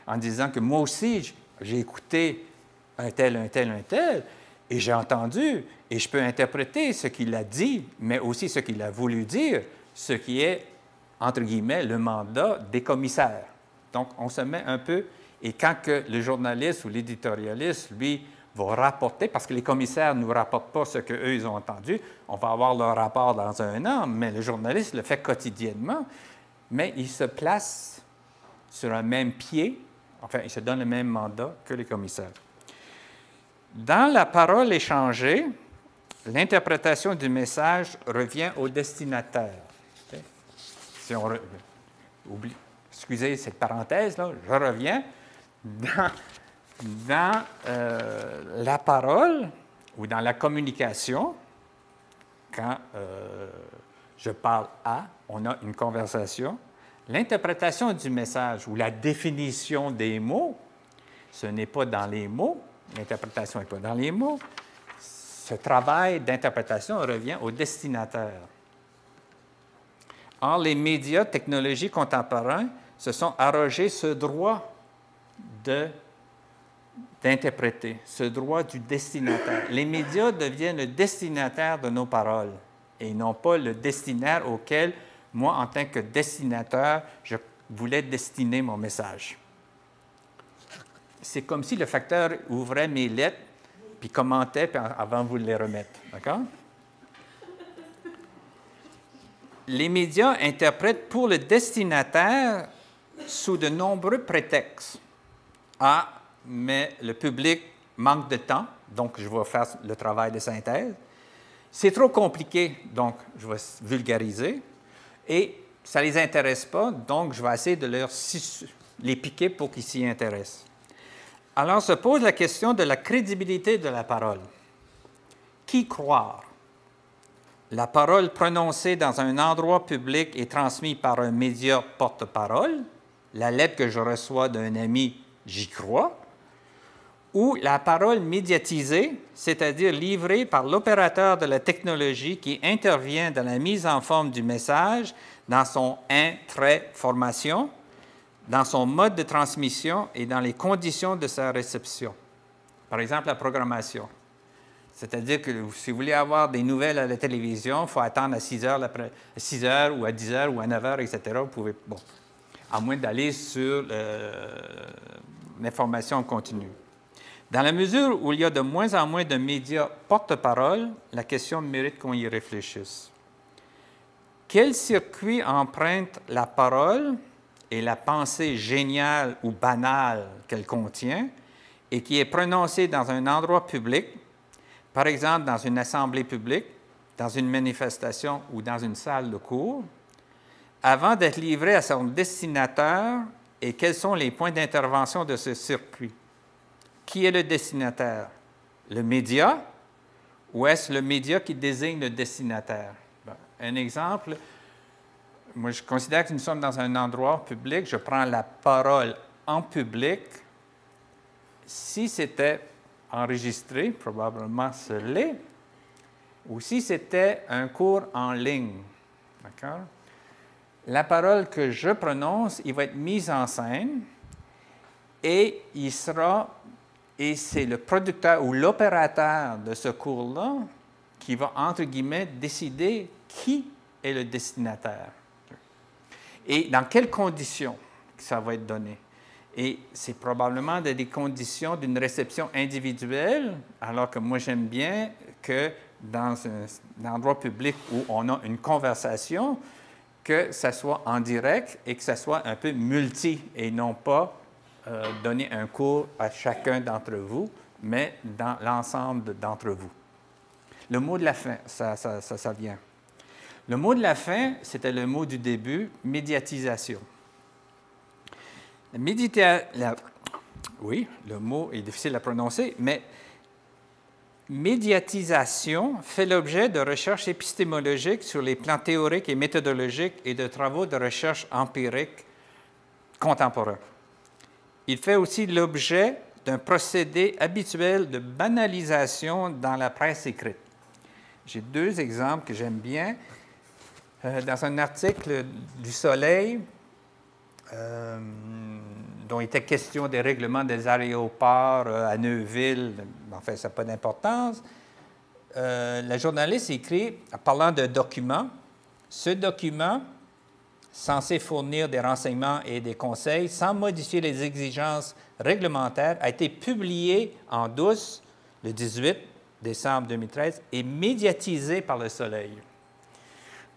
en disant que moi aussi, j'ai écouté un tel, et j'ai entendu, et je peux interpréter ce qu'il a dit, mais aussi ce qu'il a voulu dire, ce qui est, entre guillemets, le mandat des commissaires. Donc, on se met un peu... Et quand que le journaliste ou l'éditorialiste, lui, va rapporter, parce que les commissaires ne nous rapportent pas ce qu'eux, ils ont entendu, on va avoir leur rapport dans un an, mais le journaliste le fait quotidiennement, mais il se place sur un même pied, enfin, il se donne le même mandat que les commissaires. Dans la parole échangée, l'interprétation du message revient au destinataire. Okay? Si on oublie, excusez cette parenthèse, là, je reviens. Dans la parole ou dans la communication, quand je parle à, on a une conversation, l'interprétation du message ou la définition des mots, ce n'est pas dans les mots, l'interprétation n'est pas dans les mots, ce travail d'interprétation revient au destinataire. Or, les médias, technologies contemporains se sont arrogés ce droit d'interpréter, ce droit du destinataire. Les médias deviennent le destinataire de nos paroles et non pas le destinataire auquel, moi, en tant que destinateur, je voulais destiner mon message. C'est comme si le facteur ouvrait mes lettres puis commentait puis avant de vous les remettre. D'accord? Les médias interprètent pour le destinataire sous de nombreux prétextes. Ah, mais le public manque de temps, donc je vais faire le travail de synthèse. C'est trop compliqué, donc je vais vulgariser. Et ça ne les intéresse pas, donc je vais essayer de les piquer pour qu'ils s'y intéressent. Alors se pose la question de la crédibilité de la parole. Qui croire? La parole prononcée dans un endroit public et transmise par un média porte-parole, la lettre que je reçois d'un ami, j'y crois, ou la parole médiatisée, c'est-à-dire livrée par l'opérateur de la technologie qui intervient dans la mise en forme du message, dans son formation, dans son mode de transmission et dans les conditions de sa réception. Par exemple, la programmation. C'est-à-dire que si vous voulez avoir des nouvelles à la télévision, il faut attendre à 6 heures ou à 10 heures ou à 9 heures, etc. Vous pouvez, bon, à moins d'aller sur l'information continue. Dans la mesure où il y a de moins en moins de médias porte-parole, la question mérite qu'on y réfléchisse. Quel circuit emprunte la parole et la pensée géniale ou banale qu'elle contient et qui est prononcée dans un endroit public, par exemple dans une assemblée publique, dans une manifestation ou dans une salle de cours, avant d'être livrée à son destinataire, et quels sont les points d'intervention de ce circuit? Qui est le destinataire? Le média ou est-ce le média qui désigne le destinataire? Bon, un exemple, moi je considère que nous sommes dans un endroit public, je prends la parole en public, si c'était enregistré, probablement ce l'est, ou si c'était un cours en ligne. D'accord? La parole que je prononce, il va être mise en scène et et c'est le producteur ou l'opérateur de ce cours-là qui va, entre guillemets, décider qui est le destinataire et dans quelles conditions ça va être donné. Et c'est probablement des conditions d'une réception individuelle, alors que moi, j'aime bien que dans un endroit public où on a une conversation, que ça soit en direct et que ça soit un peu multi et non pas donner un cours à chacun d'entre vous, mais dans l'ensemble d'entre vous. Le mot de la fin, ça vient. Le mot de la fin, c'était le mot du début, médiatisation. Oui, le mot est difficile à prononcer, mais médiatisation fait l'objet de recherches épistémologiques sur les plans théoriques et méthodologiques et de travaux de recherche empirique contemporains. Il fait aussi l'objet d'un procédé habituel de banalisation dans la presse écrite. J'ai deux exemples que j'aime bien. Dans un article du Soleil, dont il était question des règlements des aéroports à Neuville, enfin, ça n'a pas d'importance, la journaliste écrit, en parlant d'un document, ce document, censé fournir des renseignements et des conseils sans modifier les exigences réglementaires, a été publié en douce le 18 décembre 2013 et médiatisé par le Soleil.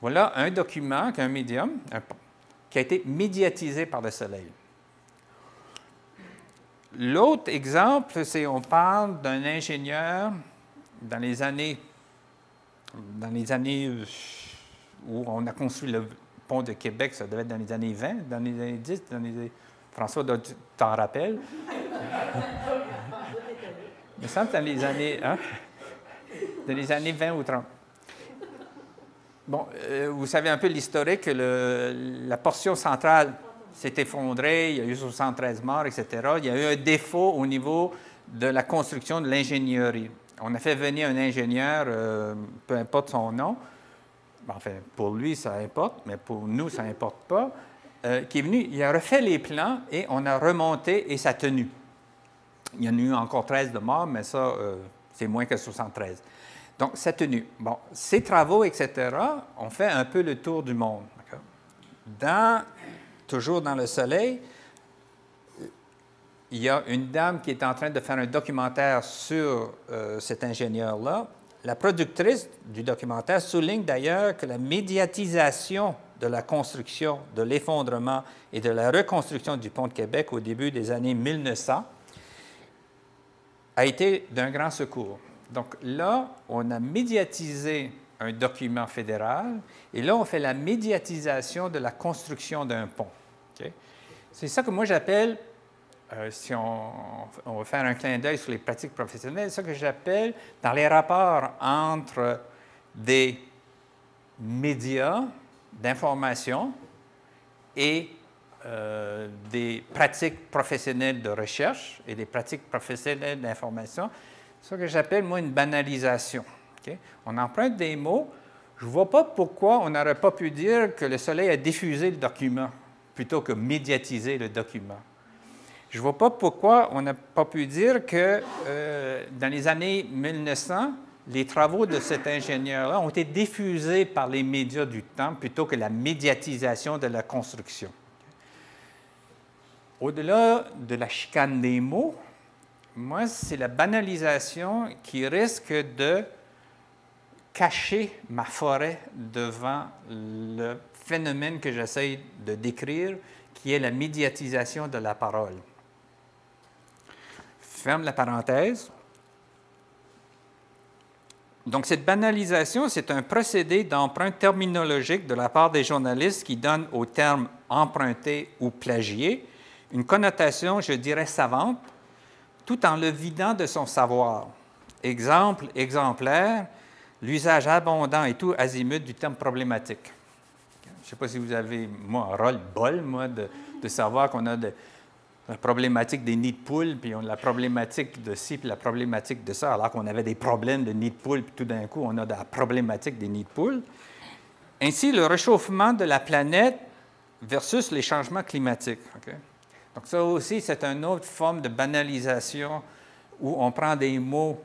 Voilà un document qu'un médium qui a été médiatisé par le Soleil. L'autre exemple, c'est on parle d'un ingénieur dans les années où on a construit le pont de Québec, ça devait être dans les années 20, dans les années 10, François, tu t'en rappelles? Il me semble que dans les années 20 ou 30. Bon, vous savez un peu l'historique, la portion centrale s'est effondrée, il y a eu 73 morts, etc. Il y a eu un défaut au niveau de la construction de l'ingénierie. On a fait venir un ingénieur, peu importe son nom, enfin, pour lui, ça importe, mais pour nous, ça n'importe pas, qui est venu, il a refait les plans et on a remonté et ça a tenu. Il y en a eu encore 13 de morts, mais ça, c'est moins que 73. Donc, ça a tenu. Bon, ces travaux, etc., ont fait un peu le tour du monde. Toujours dans le Soleil, il y a une dame qui est en train de faire un documentaire sur cet ingénieur-là. La productrice du documentaire souligne d'ailleurs que la médiatisation de la construction, de l'effondrement et de la reconstruction du pont de Québec au début des années 1900 a été d'un grand secours. Donc là, on a médiatisé un document fédéral et là, on fait la médiatisation de la construction d'un pont. Okay? C'est ça que moi j'appelle, si on va faire un clin d'œil sur les pratiques professionnelles, c'est ça que j'appelle dans les rapports entre des médias d'information et des pratiques professionnelles de recherche et des pratiques professionnelles d'information. C'est ça que j'appelle, moi, une banalisation. Okay? On emprunte des mots. Je ne vois pas pourquoi on n'aurait pas pu dire que le Soleil a diffusé le document plutôt que médiatiser le document. Je ne vois pas pourquoi on n'a pas pu dire que dans les années 1900, les travaux de cet ingénieur-là ont été diffusés par les médias du temps plutôt que la médiatisation de la construction. Au-delà de la chicane des mots, moi, c'est la banalisation qui risque de cacher ma forêt devant le phénomène que j'essaie de décrire, qui est la médiatisation de la parole. Ferme la parenthèse. Donc, cette banalisation, c'est un procédé d'emprunt terminologique de la part des journalistes qui donne au terme emprunté ou plagié une connotation, je dirais, savante, tout en le vidant de son savoir. Exemple, exemplaire, l'usage abondant et tout azimut du terme problématique. Je ne sais pas si vous avez, moi, un ras-le-bol, moi, de savoir qu'on a la problématique des nids de poules, puis la problématique de ci, puis la problématique de ça, alors qu'on avait des problèmes de nids de poules, puis tout d'un coup, on a la problématique des nids de poules. Ainsi, le réchauffement de la planète versus les changements climatiques. Okay? Donc ça aussi, c'est une autre forme de banalisation où on prend des mots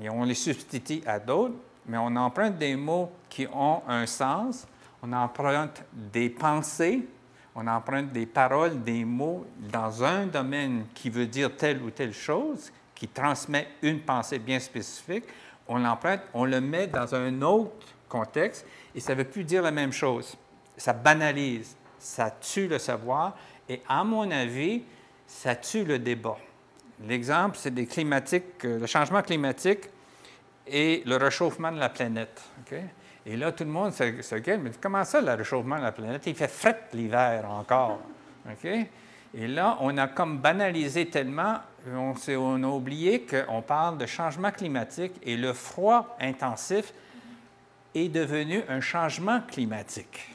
et on les substitue à d'autres, mais on emprunte des mots qui ont un sens, on emprunte des pensées, on emprunte des paroles, des mots dans un domaine qui veut dire telle ou telle chose, qui transmet une pensée bien spécifique, on l'emprunte, on le met dans un autre contexte et ça ne veut plus dire la même chose. Ça banalise, ça tue le savoir et, à mon avis, ça tue le débat. L'exemple, c'est des climatiques, le changement climatique et le réchauffement de la planète. Okay? Et là, tout le monde se gueule, mais comment ça, le réchauffement de la planète? Il fait fret l'hiver encore. Okay? Et là, on a comme banalisé tellement, on a oublié qu'on parle de changement climatique et le froid intensif est devenu un changement climatique.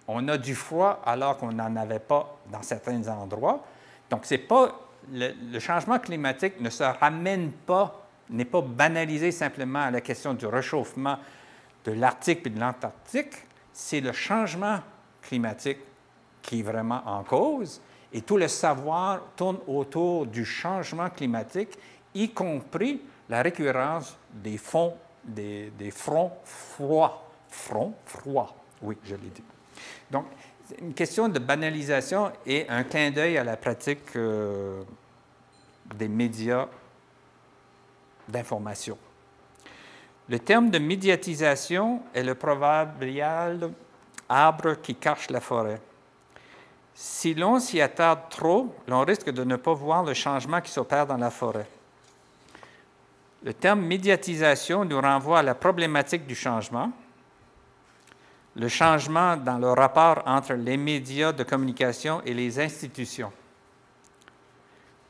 On a du froid alors qu'on n'en avait pas dans certains endroits. Donc, c'est pas le changement climatique ne se ramène pas, n'est pas banalisé simplement à la question du réchauffement de l'Arctique et de l'Antarctique, c'est le changement climatique qui est vraiment en cause. Et tout le savoir tourne autour du changement climatique, y compris la récurrence des fronts froids. Fronts froids, oui, je l'ai dit. Donc, c'est une question de banalisation et un clin d'œil à la pratique des médias d'information. Le terme de médiatisation est le proverbial arbre qui cache la forêt. Si l'on s'y attarde trop, l'on risque de ne pas voir le changement qui s'opère dans la forêt. Le terme médiatisation nous renvoie à la problématique du changement, le changement dans le rapport entre les médias de communication et les institutions,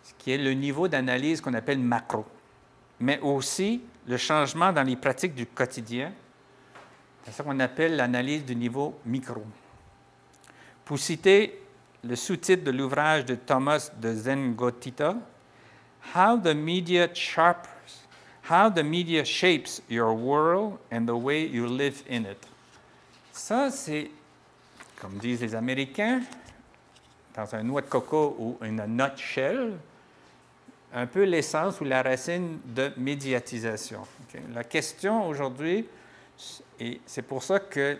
ce qui est le niveau d'analyse qu'on appelle macro, mais aussi le changement dans les pratiques du quotidien, c'est ce qu'on appelle l'analyse du niveau micro. Pour citer le sous-titre de l'ouvrage de Thomas de Zengotita, How the media shapes your world and the way you live in it. Ça, c'est, comme disent les Américains, dans un noix de coco ou une nutshell, un peu l'essence ou la racine de médiatisation. Okay? La question aujourd'hui, et c'est pour ça que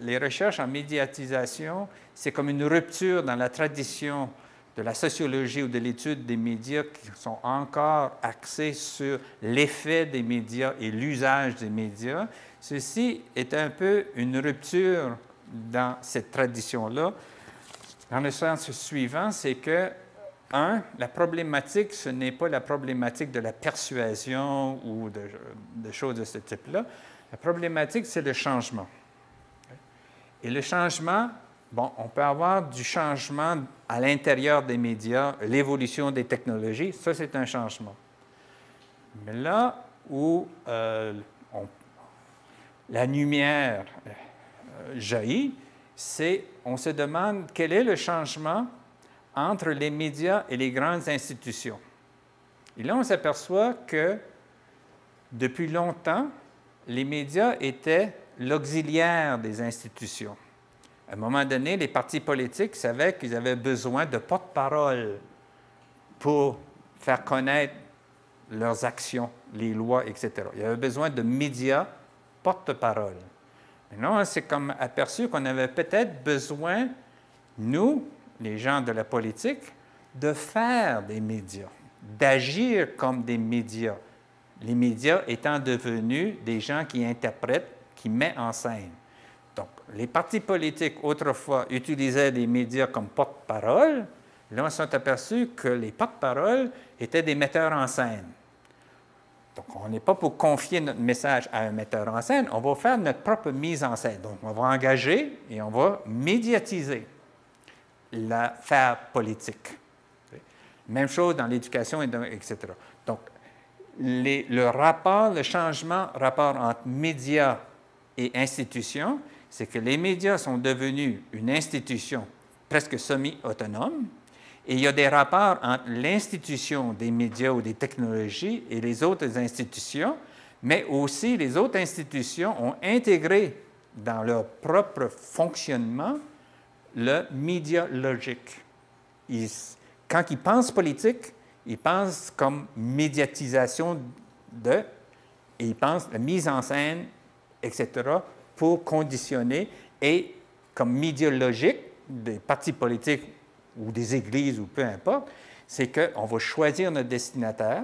les recherches en médiatisation, c'est comme une rupture dans la tradition de la sociologie ou de l'étude des médias qui sont encore axés sur l'effet des médias et l'usage des médias. Ceci est un peu une rupture dans cette tradition-là, dans le sens suivant, c'est que, la problématique, ce n'est pas la problématique de la persuasion ou de choses de ce type-là. La problématique, c'est le changement. Et le changement, bon, on peut avoir du changement à l'intérieur des médias, l'évolution des technologies, ça, c'est un changement. Mais là où la lumière jaillit, on se demande quel est le changement entre les médias et les grandes institutions. Et là, on s'aperçoit que depuis longtemps, les médias étaient l'auxiliaire des institutions. À un moment donné, les partis politiques savaient qu'ils avaient besoin de porte-parole pour faire connaître leurs actions, les lois, etc. Il y avait besoin de médias porte-parole. Maintenant, on s'est comme aperçu qu'on avait peut-être besoin, nous, les gens de la politique, de faire des médias, d'agir comme des médias. Les médias étant devenus des gens qui interprètent, qui mettent en scène. Donc, les partis politiques, autrefois, utilisaient les médias comme porte-parole. Là, on s'est aperçu que les porte-paroles étaient des metteurs en scène. Donc, on n'est pas pour confier notre message à un metteur en scène, on va faire notre propre mise en scène. Donc, on va engager et on va médiatiser l'affaire politique. Même chose dans l'éducation, etc. Donc, le changement entre médias et institutions, c'est que les médias sont devenus une institution presque semi-autonome Et il y a des rapports entre l'institution des médias ou des technologies et les autres institutions, mais aussi les autres institutions ont intégré dans leur propre fonctionnement le média logique. Quand ils pensent politique, ils pensent comme médiatisation de, et ils pensent la mise en scène, etc., pour conditionner, et comme média logique des partis politiques ou des églises ou peu importe, c'est qu'on va choisir notre destinataire,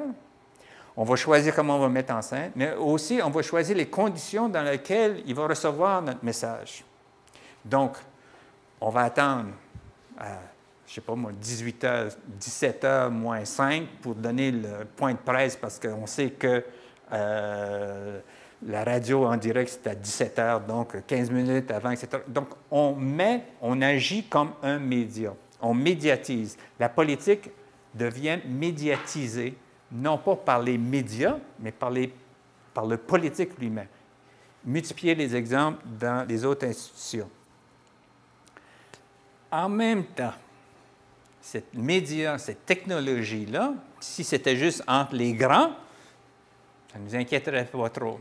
on va choisir comment on va mettre en scène, mais aussi on va choisir les conditions dans lesquelles il va recevoir notre message. Donc, on va attendre à, je ne sais pas moi, 18h, 17h moins 5 pour donner le point de presse parce qu'on sait que la radio en direct, c'est à 17h, donc 15 minutes avant, etc. Donc, on agit comme un média. On médiatise. La politique devient médiatisée, non pas par les médias, mais par le politique lui-même. Multiplier les exemples dans les autres institutions. En même temps, cette média, cette technologie-là, si c'était juste entre les grands, ça ne nous inquiéterait pas trop.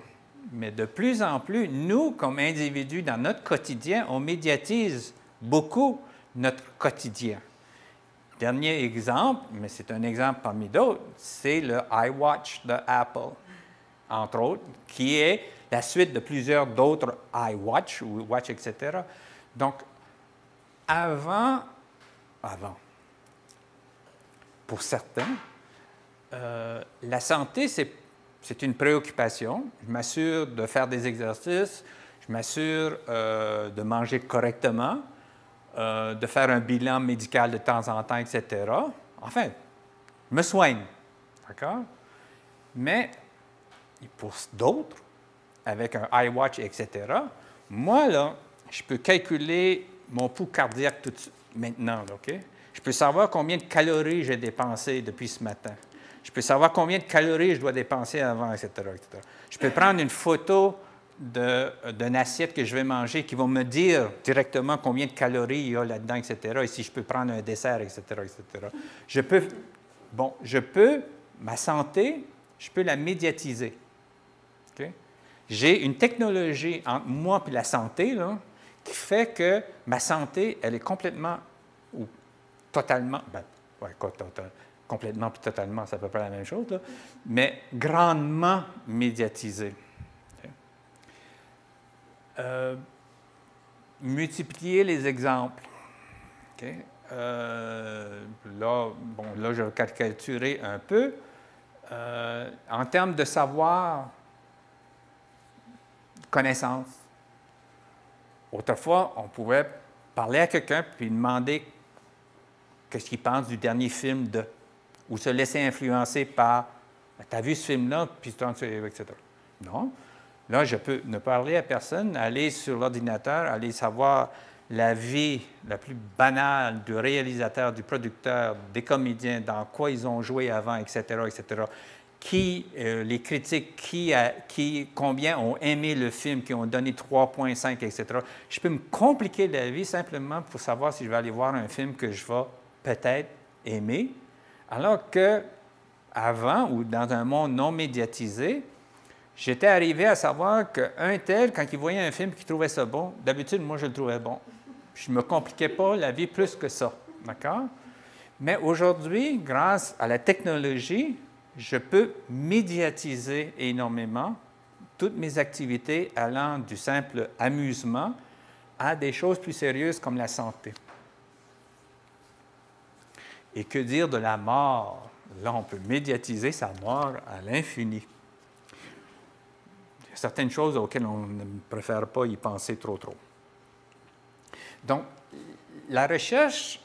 Mais de plus en plus, nous, comme individus, dans notre quotidien, on médiatise beaucoup notre quotidien. Dernier exemple, mais c'est un exemple parmi d'autres, c'est le iWatch de Apple, entre autres, qui est la suite de plusieurs d'autres iWatch ou Watch, etc. Donc, avant, pour certains, la santé, c'est une préoccupation. Je m'assure de faire des exercices, je m'assure de manger correctement, de faire un bilan médical de temps en temps, etc. Enfin, je me soigne, d'accord? Mais pour d'autres, avec un iWatch, etc., moi, là, je peux calculer mon pouls cardiaque tout de suite, maintenant, là, OK? Je peux savoir combien de calories j'ai dépensé depuis ce matin. Je peux savoir combien de calories je dois dépenser avant, etc., etc. Je peux prendre une photo d'une assiette que je vais manger qui va me dire directement combien de calories il y a là-dedans, etc., et si je peux prendre un dessert, etc., etc. Ma santé, je peux la médiatiser. Okay? J'ai une technologie entre moi et la santé, là, qui fait que ma santé, elle est complètement ou totalement, complètement puis totalement, c'est à peu près la même chose, là, mais grandement médiatisée. Okay? Multiplier les exemples. Okay? Là, je vais caricaturer un peu. En termes de savoir, connaissance. Autrefois, on pouvait parler à quelqu'un puis demander qu'est-ce qu'il pense du dernier film de, ou se laisser influencer par « t'as vu ce film-là, puis etc. » Non. Là, je peux ne parler à personne, aller sur l'ordinateur, aller savoir la vie la plus banale du réalisateur, du producteur, des comédiens, dans quoi ils ont joué avant, etc., etc., les critiques, combien ont aimé le film, qui ont donné 3,5, etc. Je peux me compliquer la vie simplement pour savoir si je vais aller voir un film que je vais peut-être aimer, alors qu'avant, ou dans un monde non médiatisé, j'étais arrivé à savoir qu'un tel, quand il voyait un film qu'il trouvait ça bon, d'habitude, moi, je le trouvais bon. Je ne me compliquais pas la vie plus que ça, d'accord? Mais aujourd'hui, grâce à la technologie, je peux médiatiser énormément toutes mes activités allant du simple amusement à des choses plus sérieuses comme la santé. Et que dire de la mort? Là, on peut médiatiser sa mort à l'infini. Il y a certaines choses auxquelles on ne préfère pas y penser trop. Donc, la recherche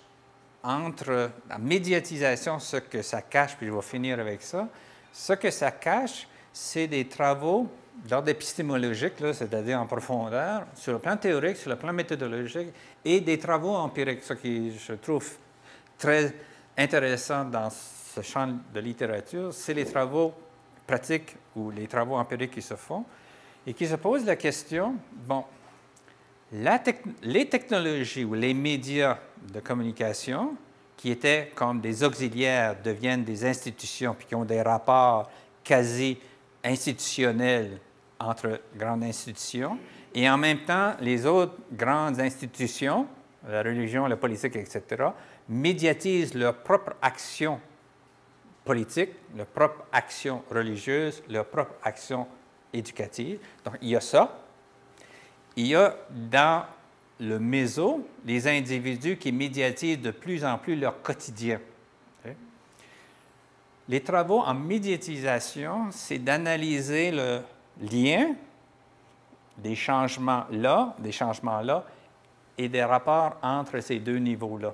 entre la médiatisation, ce que ça cache, puis je vais finir avec ça, ce que ça cache, c'est des travaux d'ordre épistémologique, c'est-à-dire en profondeur, sur le plan théorique, sur le plan méthodologique, et des travaux empiriques, ce qui, je trouve, très intéressant dans ce champ de littérature, c'est les travaux pratiques ou les travaux empiriques qui se font, et qui se posent la question, les technologies ou les médias de communication qui étaient comme des auxiliaires deviennent des institutions, puis qui ont des rapports quasi institutionnels entre grandes institutions. Et en même temps, les autres grandes institutions, la religion, la politique, etc., médiatisent leur propre action politique, leur propre action religieuse, leur propre action éducative. Donc, il y a ça. Il y a dans le méso les individus qui médiatisent de plus en plus leur quotidien. Okay? Les travaux en médiatisation, c'est d'analyser le lien des changements-là et des rapports entre ces deux niveaux-là.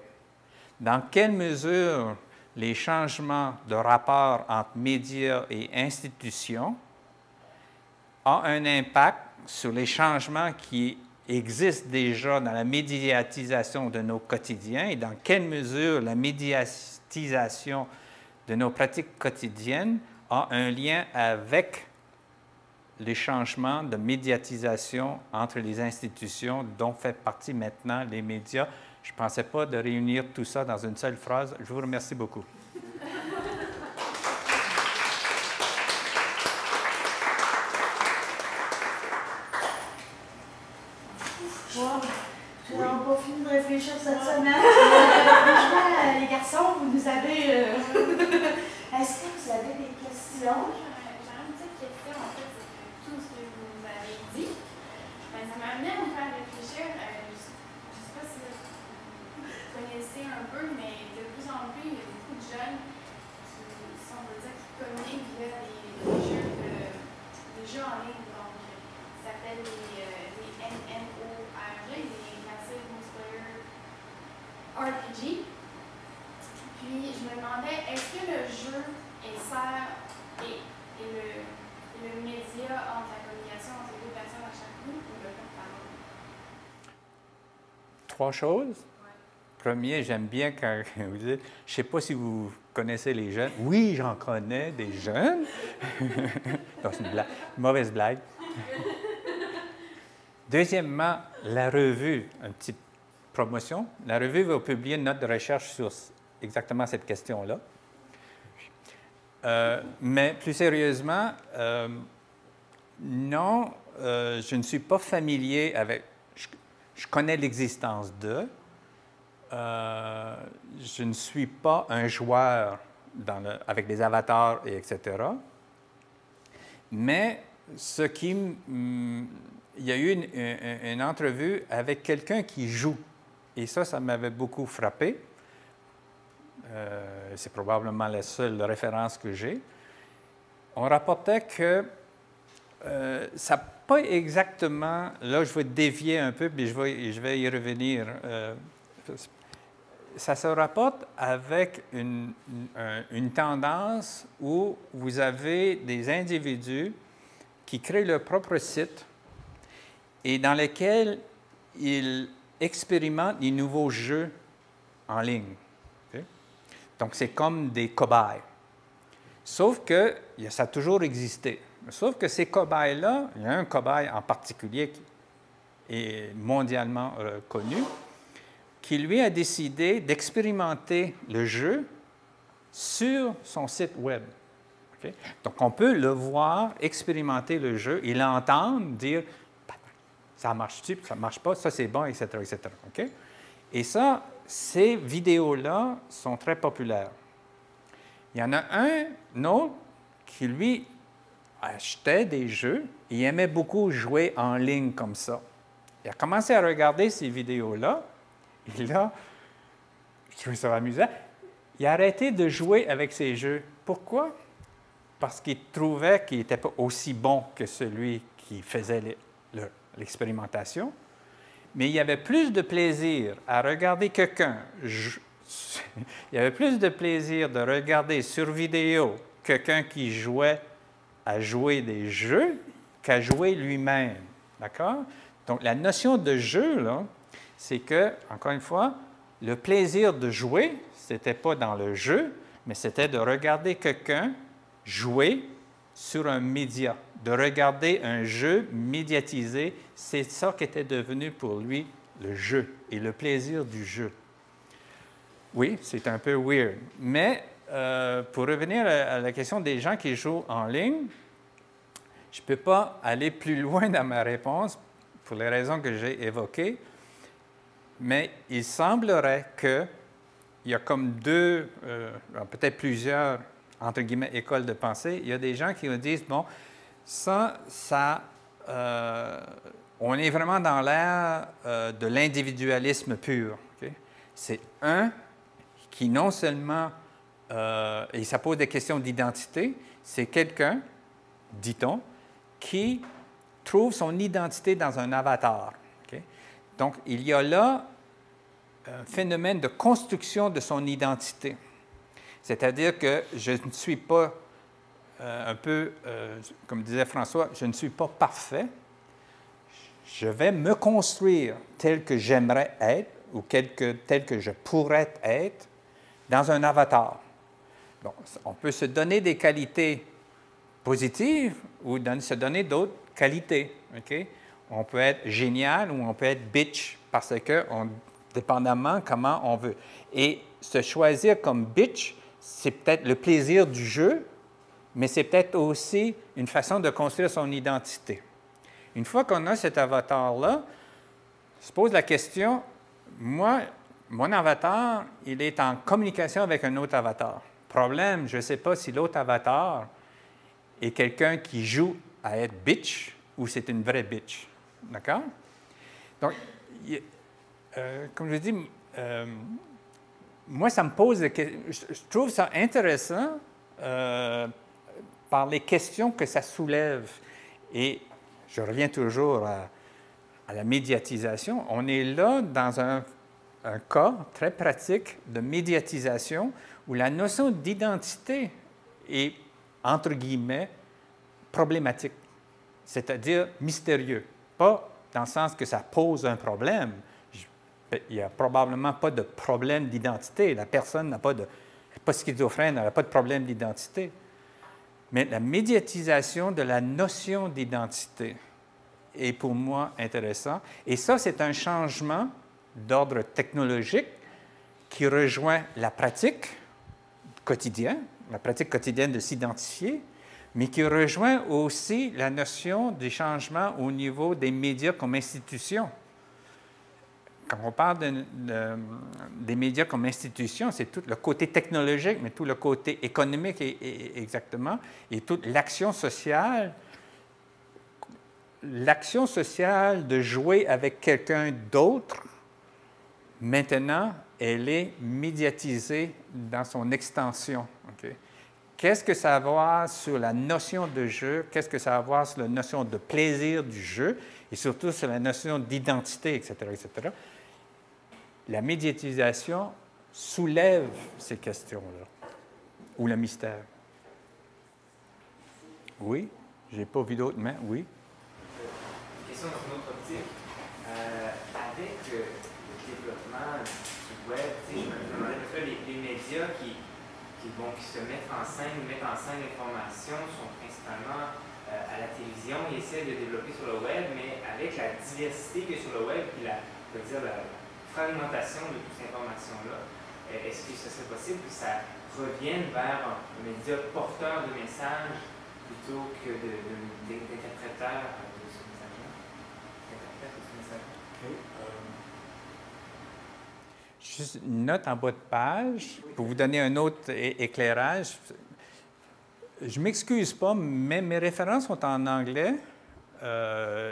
Dans quelle mesure les changements de rapport entre médias et institutions ont un impact sur les changements qui existent déjà dans la médiatisation de nos quotidiens et dans quelle mesure la médiatisation de nos pratiques quotidiennes a un lien avec les changements de médiatisation entre les institutions dont fait partie maintenant les médias. Je ne pensais pas de réunir tout ça dans une seule phrase. Je vous remercie beaucoup. On n'a pas fini de réfléchir cette semaine. Franchement, les garçons, vous nous avez... Est-ce que vous avez des questions? J'ai une petite question, en fait, sur tout ce que vous avez dit. Ben, ça m'a amené à me faire réfléchir. Je ne sais pas si vous connaissez un peu, mais de plus en plus, il y a beaucoup de jeunes qui sont, on va dire, qui communiquent via des jeux en ligne. Donc, ça s'appelle les MMORG, les Massive Multiplayer RPG. Puis, je me demandais, est-ce que le jeu et le média entre la communication entre les deux personnes à chaque coup ou le porte-parole? Trois choses. Ouais. Premier, j'aime bien quand vous dites, je ne sais pas si vous connaissez les jeunes. Oui, j'en connais des jeunes. Non, c'est une blague, une mauvaise blague. Deuxièmement, la revue, une petite promotion. La revue va publier une note de recherche sur exactement cette question-là. Mais plus sérieusement, non, je ne suis pas familier avec... Je connais l'existence d'eux. Je ne suis pas un joueur avec des avatars, et etc. Mais ce qui... il y a eu une entrevue avec quelqu'un qui joue. Et ça m'avait beaucoup frappé. C'est probablement la seule référence que j'ai. On rapportait que ça n'a pas exactement... Là, je vais dévier un peu, mais je vais y revenir. Ça se rapporte avec une tendance où vous avez des individus qui créent leur propre site et dans lesquels ils expérimentent des nouveaux jeux en ligne. Okay? Donc, c'est comme des cobayes. Sauf que ça a toujours existé. Sauf que ces cobayes-là, il y a un cobaye en particulier qui est mondialement connu, qui lui a décidé d'expérimenter le jeu sur son site Web. Okay? Donc, on peut le voir expérimenter le jeu et l'entendre dire « ça marche-tu, ça ne marche pas, ça c'est bon, etc. etc. Okay? » Et ça, ces vidéos-là sont très populaires. Il y en a un autre qui, lui, achetait des jeux et il aimait beaucoup jouer en ligne comme ça. Il a commencé à regarder ces vidéos-là et là, je trouvais ça amusant, il a arrêté de jouer avec ces jeux. Pourquoi? Parce qu'il trouvait qu'il n'était pas aussi bon que celui qui faisait l'expérimentation, mais il y avait plus de plaisir à regarder quelqu'un. Il y avait plus de plaisir de regarder sur vidéo quelqu'un qui jouait à jouer des jeux qu'à jouer lui-même. D'accord? Donc, la notion de jeu, là, c'est que, encore une fois, le plaisir de jouer, ce n'était pas dans le jeu, mais c'était de regarder quelqu'un jouer sur un média, de regarder un jeu médiatisé. C'est ça qui était devenu pour lui le jeu et le plaisir du jeu. Oui, c'est un peu weird. Mais pour revenir à la question des gens qui jouent en ligne, je ne peux pas aller plus loin dans ma réponse pour les raisons que j'ai évoquées, mais il semblerait qu'il y a comme deux, peut-être plusieurs, entre guillemets, écoles de pensée. Il y a des gens qui me disent, bon, on est vraiment dans l'ère de l'individualisme pur. Okay? C'est un qui non seulement, et ça pose des questions d'identité, c'est quelqu'un, dit-on, qui trouve son identité dans un avatar. Okay? Donc, il y a là un phénomène de construction de son identité. C'est-à-dire que je ne suis pas comme disait François, je ne suis pas parfait. Je vais me construire tel que j'aimerais être ou tel que je pourrais être dans un avatar. Bon, on peut se donner des qualités positives ou se donner d'autres qualités. Okay? On peut être génial ou on peut être bitch parce que, dépendamment comment on veut. Et se choisir comme bitch, c'est peut-être le plaisir du jeu, mais c'est peut-être aussi une façon de construire son identité. Une fois qu'on a cet avatar-là, on se pose la question, moi, mon avatar, il est en communication avec un autre avatar. Problème, je ne sais pas si l'autre avatar est quelqu'un qui joue à être bitch ou c'est une vraie bitch. D'accord? Donc, comme je dis, moi, ça me pose des questions. Je trouve ça intéressant par les questions que ça soulève. Et je reviens toujours à la médiatisation. On est là dans un cas très pratique de médiatisation où la notion d'identité est, entre guillemets, problématique, c'est-à-dire mystérieux. Pas dans le sens que ça pose un problème. Il n'y a probablement pas de problème d'identité. La personne n'a pas schizophrène, elle n'a pas de problème d'identité. Mais la médiatisation de la notion d'identité est pour moi intéressant. Et ça, c'est un changement d'ordre technologique qui rejoint la pratique quotidienne de s'identifier, mais qui rejoint aussi la notion du changement au niveau des médias comme institution. Quand on parle des médias comme institution, c'est tout le côté technologique, mais tout le côté économique exactement, et toute l'action sociale. L'action sociale de jouer avec quelqu'un d'autre, maintenant, elle est médiatisée dans son extension. Okay? Qu'est-ce que ça va avoir sur la notion de jeu? Qu'est-ce que ça va avoir sur la notion de plaisir du jeu? Et surtout sur la notion d'identité, etc., etc. La médiatisation soulève ces questions-là, ou le mystère. Oui? Je n'ai pas vu d'autres mains. Oui? Une question dans une autre optique. Avec le développement du web, je me demandais, parce que les médias qui se mettent en scène l'information sont principalement à la télévision. Ils essaient de développer sur le web, mais avec la diversité qu'il y a sur le web, puis la fragmentation de toute cette information-là, est-ce que ce serait possible que ça revienne vers un média porteur de messages plutôt que d'interpréteur de ce message-là? Okay. Juste une note en bas de page pour vous donner un autre éclairage. Je ne m'excuse pas, mais mes références sont en anglais.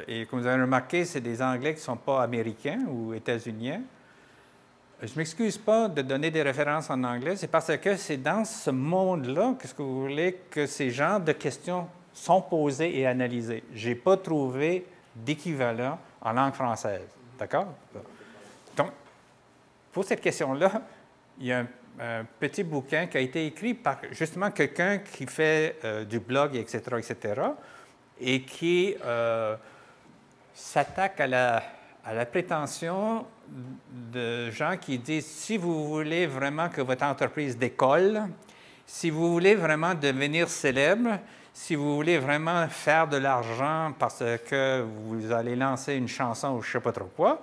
Et comme vous avez remarqué, c'est des Anglais qui ne sont pas américains ou états-uniens. Je ne m'excuse pas de donner des références en anglais, c'est parce que c'est dans ce monde-là, qu'est-ce que vous voulez, que ces genres de questions sont posées et analysées. Je n'ai pas trouvé d'équivalent en langue française. D'accord? Donc, pour cette question-là, il y a un petit bouquin qui a été écrit par justement quelqu'un qui fait du blog, etc., etc., et qui s'attaque à la prétention de gens qui disent, si vous voulez vraiment que votre entreprise décolle, si vous voulez vraiment devenir célèbre, si vous voulez vraiment faire de l'argent parce que vous allez lancer une chanson ou je ne sais pas trop quoi,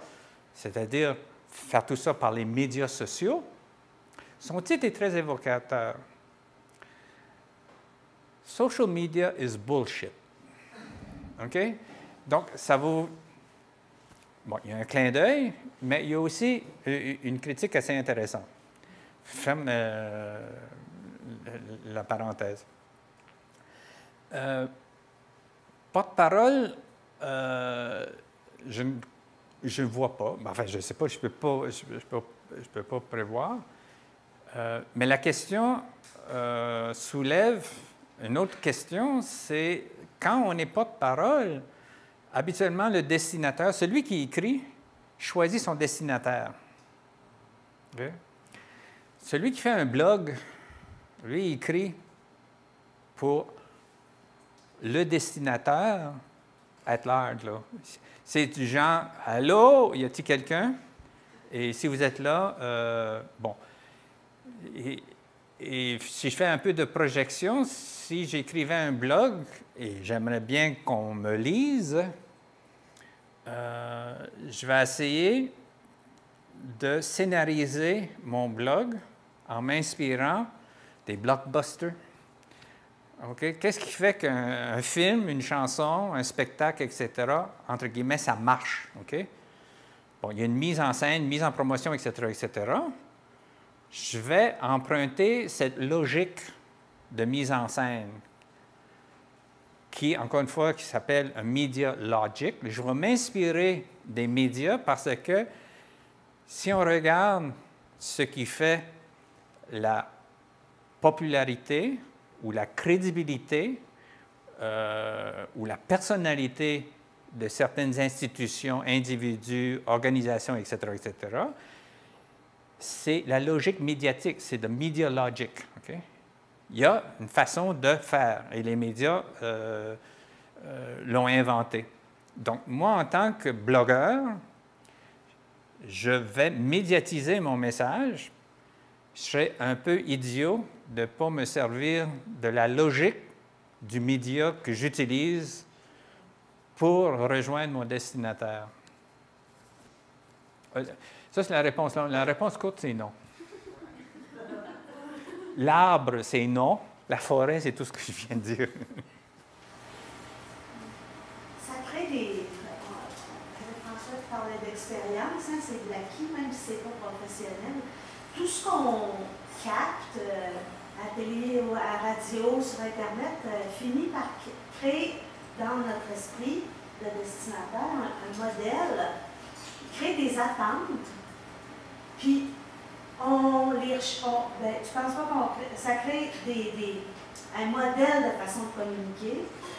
c'est-à-dire faire tout ça par les médias sociaux, Son titre est très évocateur. Social media is bullshit. OK? Donc, ça vous... Bon, il y a un clin d'œil, mais il y a aussi une critique assez intéressante. Ferme la parenthèse. Porte-parole, je ne vois pas. Enfin, je ne sais pas, je ne peux pas prévoir. Mais la question soulève une autre question, c'est quand on est porte-parole, habituellement, le destinataire, celui qui écrit, choisit son destinataire. Okay? Celui qui fait un blog, lui, il écrit pour le destinataire at large. Là. C'est du genre, « Allô, y a-t-il quelqu'un? » Et si vous êtes là, bon. Et si je fais un peu de projection, si j'écrivais un blog, et j'aimerais bien qu'on me lise, je vais essayer de scénariser mon blog en m'inspirant des blockbusters. Okay? Qu'est-ce qui fait qu'un film, une chanson, un spectacle, etc., entre guillemets, ça marche? Okay? Bon, il y a une mise en scène, une mise en promotion, etc., etc., je vais emprunter cette logique de mise en scène qui, encore une fois, qui s'appelle un media logic. Je vais m'inspirer des médias parce que si on regarde ce qui fait la popularité ou la crédibilité ou la personnalité de certaines institutions, individus, organisations, etc., etc., c'est la logique médiatique, c'est le media logic. Okay? Il y a une façon de faire et les médias l'ont inventé. Donc, moi, en tant que blogueur, je vais médiatiser mon message. Je serais un peu idiot de ne pas me servir de la logique du média que j'utilise pour rejoindre mon destinataire. Ça, c'est la réponse longue. La réponse courte, c'est non. L'arbre, c'est non. La forêt, c'est tout ce que je viens de dire. Ça crée des... François parlait d'expérience, hein, c'est de l'acquis, même si ce n'est pas professionnel. Tout ce qu'on capte à la télé, à la radio, sur Internet, finit par créer dans notre esprit de destinataire un modèle, créer des attentes. Puis, tu penses pas ça crée un modèle de façon de communiquer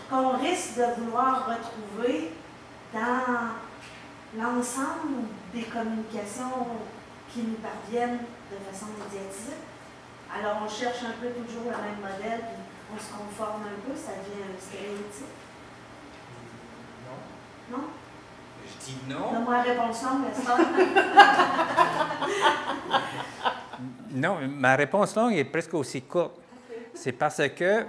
qu'on risque de vouloir retrouver dans l'ensemble des communications qui nous parviennent de façon médiatisée. Alors, on cherche un peu toujours le même modèle, puis on se conforme un peu, ça devient un stéréotype. Non? Non? Je dis non. Donne-moi la réponse longue, Non, ma réponse longue est presque aussi courte. Okay. C'est parce que,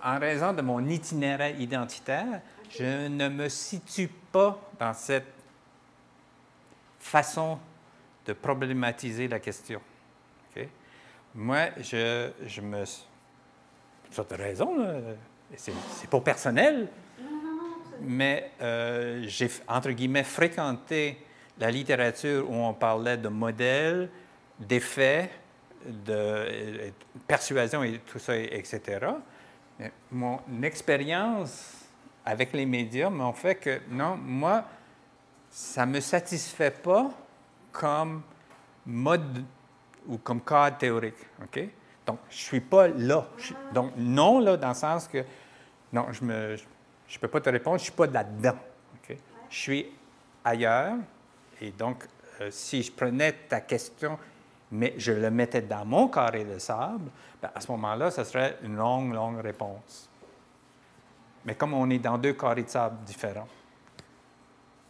en raison de mon itinéraire identitaire, je ne me situe pas dans cette façon de problématiser la question. Okay? Moi, je me... Pour cette raison, c'est pas personnel, mais j'ai, entre guillemets, fréquenté la littérature où on parlait de modèles, d'effets, de persuasion et tout ça, etc. Mais mon expérience avec les médias m'ont fait que, non, moi, ça ne me satisfait pas comme mode ou comme cadre théorique. OK? Donc, je ne suis pas là. Donc, non, là, dans le sens que, non, je ne peux pas te répondre, je ne suis pas là-dedans. Okay? Je suis ailleurs. Et donc, si je prenais ta question, mais je le mettais dans mon carré de sable, bien, à ce moment-là, ce serait une longue, longue réponse. Mais comme on est dans deux carrés de sable différents.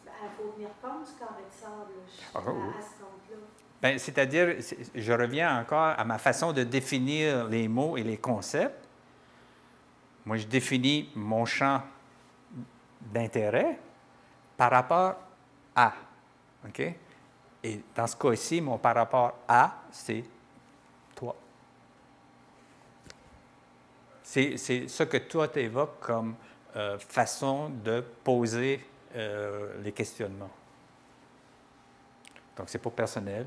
Il faut tenir compte du carré de sable à ce compte-là. Bien, c'est-à-dire, je reviens encore à ma façon de définir les mots et les concepts. Moi, je définis mon champ d'intérêt par rapport à. OK? Et dans ce cas-ci, mon par rapport à, c'est C'est ce que toi tu évoques comme façon de poser les questionnements. Donc, c'est pas personnel,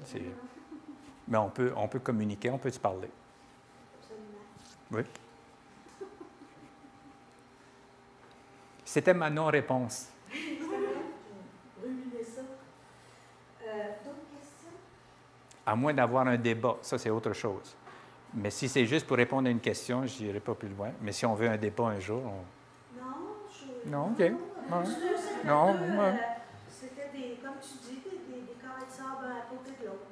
mais on peut communiquer, on peut se parler. Absolument. Oui. C'était ma non-réponse. Ruiner ça. D'autres questions? À moins d'avoir un débat, ça c'est autre chose. Mais si c'est juste pour répondre à une question, je n'irai pas plus loin. Mais si on veut un débat un jour, Non, OK. Non, ouais. C'était des, comme tu dis, des carrés de sable à côté de l'autre.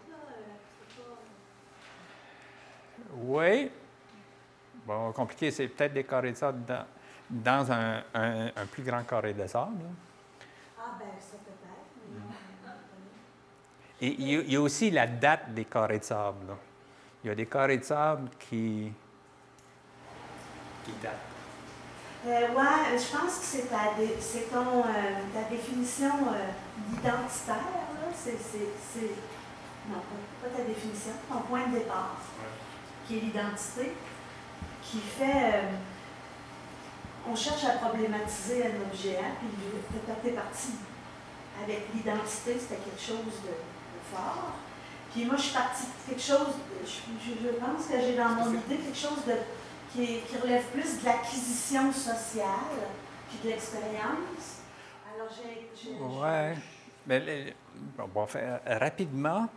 Oui. Bon, compliqué, c'est peut-être des carrés de sable dans un plus grand carré de sable. Là. Ah, ben ça peut-être. Et il y a aussi la date des carrés de sable. Là. Il y a des carrés de sable qui datent. Ouais, je pense que c'est ta définition d'identitaire, là. Non, pas ta définition, ton point de départ, qui est l'identité, qui fait. On cherche à problématiser un objet, puis t'es parti avec l'identité, c'était quelque chose de fort. Puis moi, je suis partie de quelque chose, je pense que j'ai dans mon idée quelque chose qui relève plus de l'acquisition sociale, puis de l'expérience. Alors, Oui. Mais, bon, rapidement,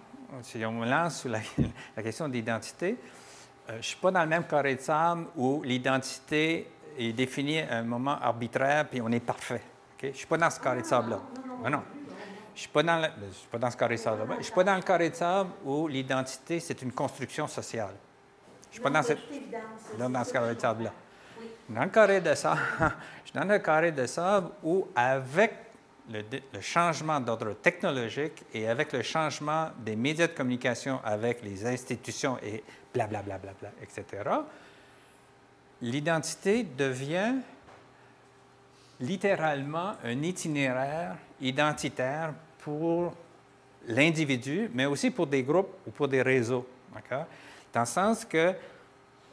si on me lance sur la question d'identité, je ne suis pas dans le même carré de sable où l'identité est définie à un moment arbitraire, puis on est parfait. Okay? Je ne suis pas dans ce carré de sable-là. Non. Je ne suis pas dans ce carré de sable-là. Je ne suis pas dans le carré de sable où l'identité, c'est une construction sociale. Je ne suis pas dans ce carré de sable-là. Oui. Dans le carré de sable, je suis dans le carré de sable où, avec le changement d'ordre technologique et avec le changement des médias de communication avec les institutions et blablabla, etc., l'identité devient littéralement un itinéraire identitaire pour l'individu, mais aussi pour des groupes ou pour des réseaux. D'accord? Dans le sens que,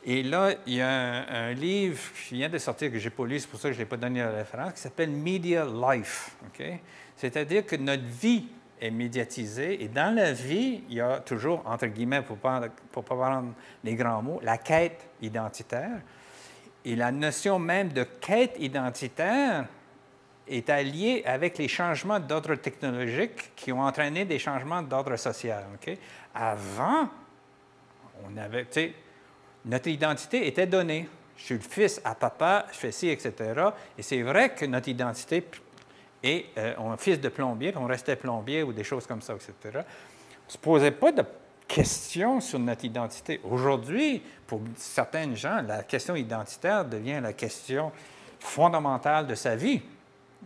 et là, il y a un livre qui vient de sortir que je n'ai pas lu, c'est pour ça que je n'ai pas donné la référence, qui s'appelle Media Life. Okay? C'est-à-dire que notre vie est médiatisée et dans la vie, il y a toujours, entre guillemets, pour ne pas prendre les grands mots, la quête identitaire. Et la notion même de quête identitaire est alliée avec les changements d'ordre technologique qui ont entraîné des changements d'ordre social. Okay? Avant, on avait, tu sais, notre identité était donnée. Je suis le fils à papa, je fais ci, etc. Et c'est vrai que notre identité est un fils de plombier, puis on restait plombier ou des choses comme ça, etc. On ne se posait pas de questions sur notre identité. Aujourd'hui, pour certains gens, la question identitaire devient la question fondamentale de sa vie.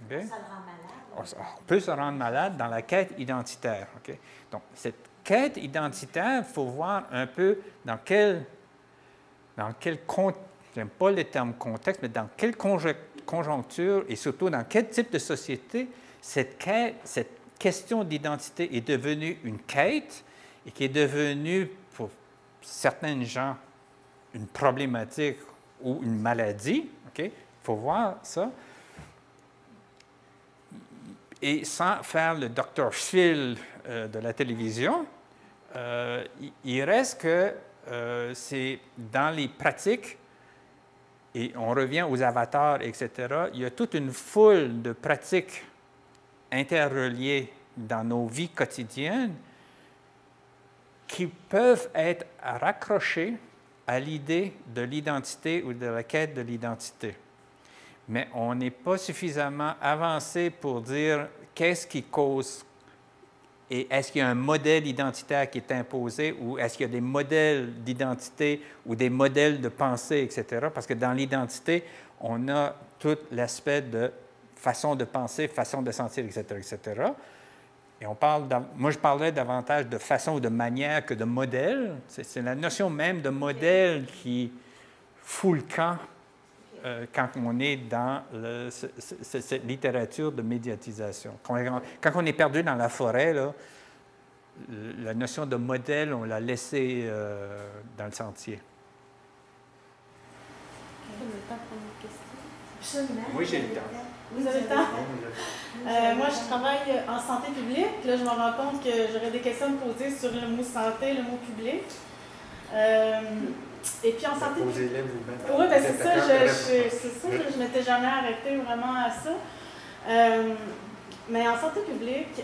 Okay? Ça le rend malade. On peut se rendre malade dans la quête identitaire. Okay? Donc, cette quête identitaire, il faut voir un peu dans quel j'aime pas le terme contexte, mais dans quelle conjoncture et surtout dans quel type de société cette question d'identité est devenue une quête et qui est devenue, pour certains gens, une problématique ou une maladie. Okay? Il faut voir ça. Et sans faire le Dr. Phil de la télévision, il reste que c'est dans les pratiques, et on revient aux avatars, etc., il y a toute une foule de pratiques interreliées dans nos vies quotidiennes qui peuvent être raccrochées à l'idée de l'identité ou de la quête de l'identité. Mais on n'est pas suffisamment avancé pour dire qu'est-ce qui cause et est-ce qu'il y a un modèle identitaire qui est imposé ou est-ce qu'il y a des modèles d'identité ou des modèles de pensée, etc. Parce que dans l'identité, on a tout l'aspect de façon de penser, façon de sentir, etc., etc. Et moi, je parlerais davantage de façon ou de manière que de modèle. C'est la notion même de modèle qui fout le camp quand on est dans cette littérature de médiatisation. Quand on est perdu dans la forêt, là, la notion de modèle, on l'a laissée dans le sentier. OK. on a le temps pour une question. Absolument. Oui, j'ai le temps. Vous avez le temps? Moi, je travaille en santé publique. Là, je me rends compte que j'aurais des questions à me poser sur le mot santé, le mot public. Et puis en santé publique. Posez-les vous-même. Oui, ben c'est ça, je m'étais jamais arrêtée vraiment à ça. Mais en santé publique,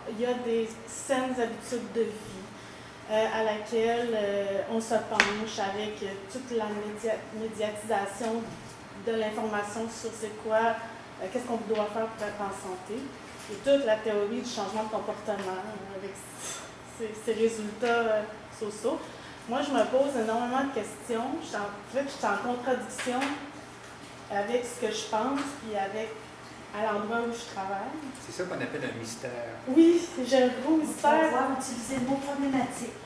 il y a des saines habitudes de vie à laquelle on se penche avec toute la médiatisation de l'information sur c'est quoi, qu'est-ce qu'on doit faire pour être en santé, et toute la théorie du changement de comportement avec ces résultats sociaux. Moi, je me pose énormément de questions. Je suis en contradiction avec ce que je pense et avec à l'endroit où je travaille. C'est ça qu'on appelle un mystère. Oui, j'ai un gros mystère. On va pouvoir utiliser le mot problématique.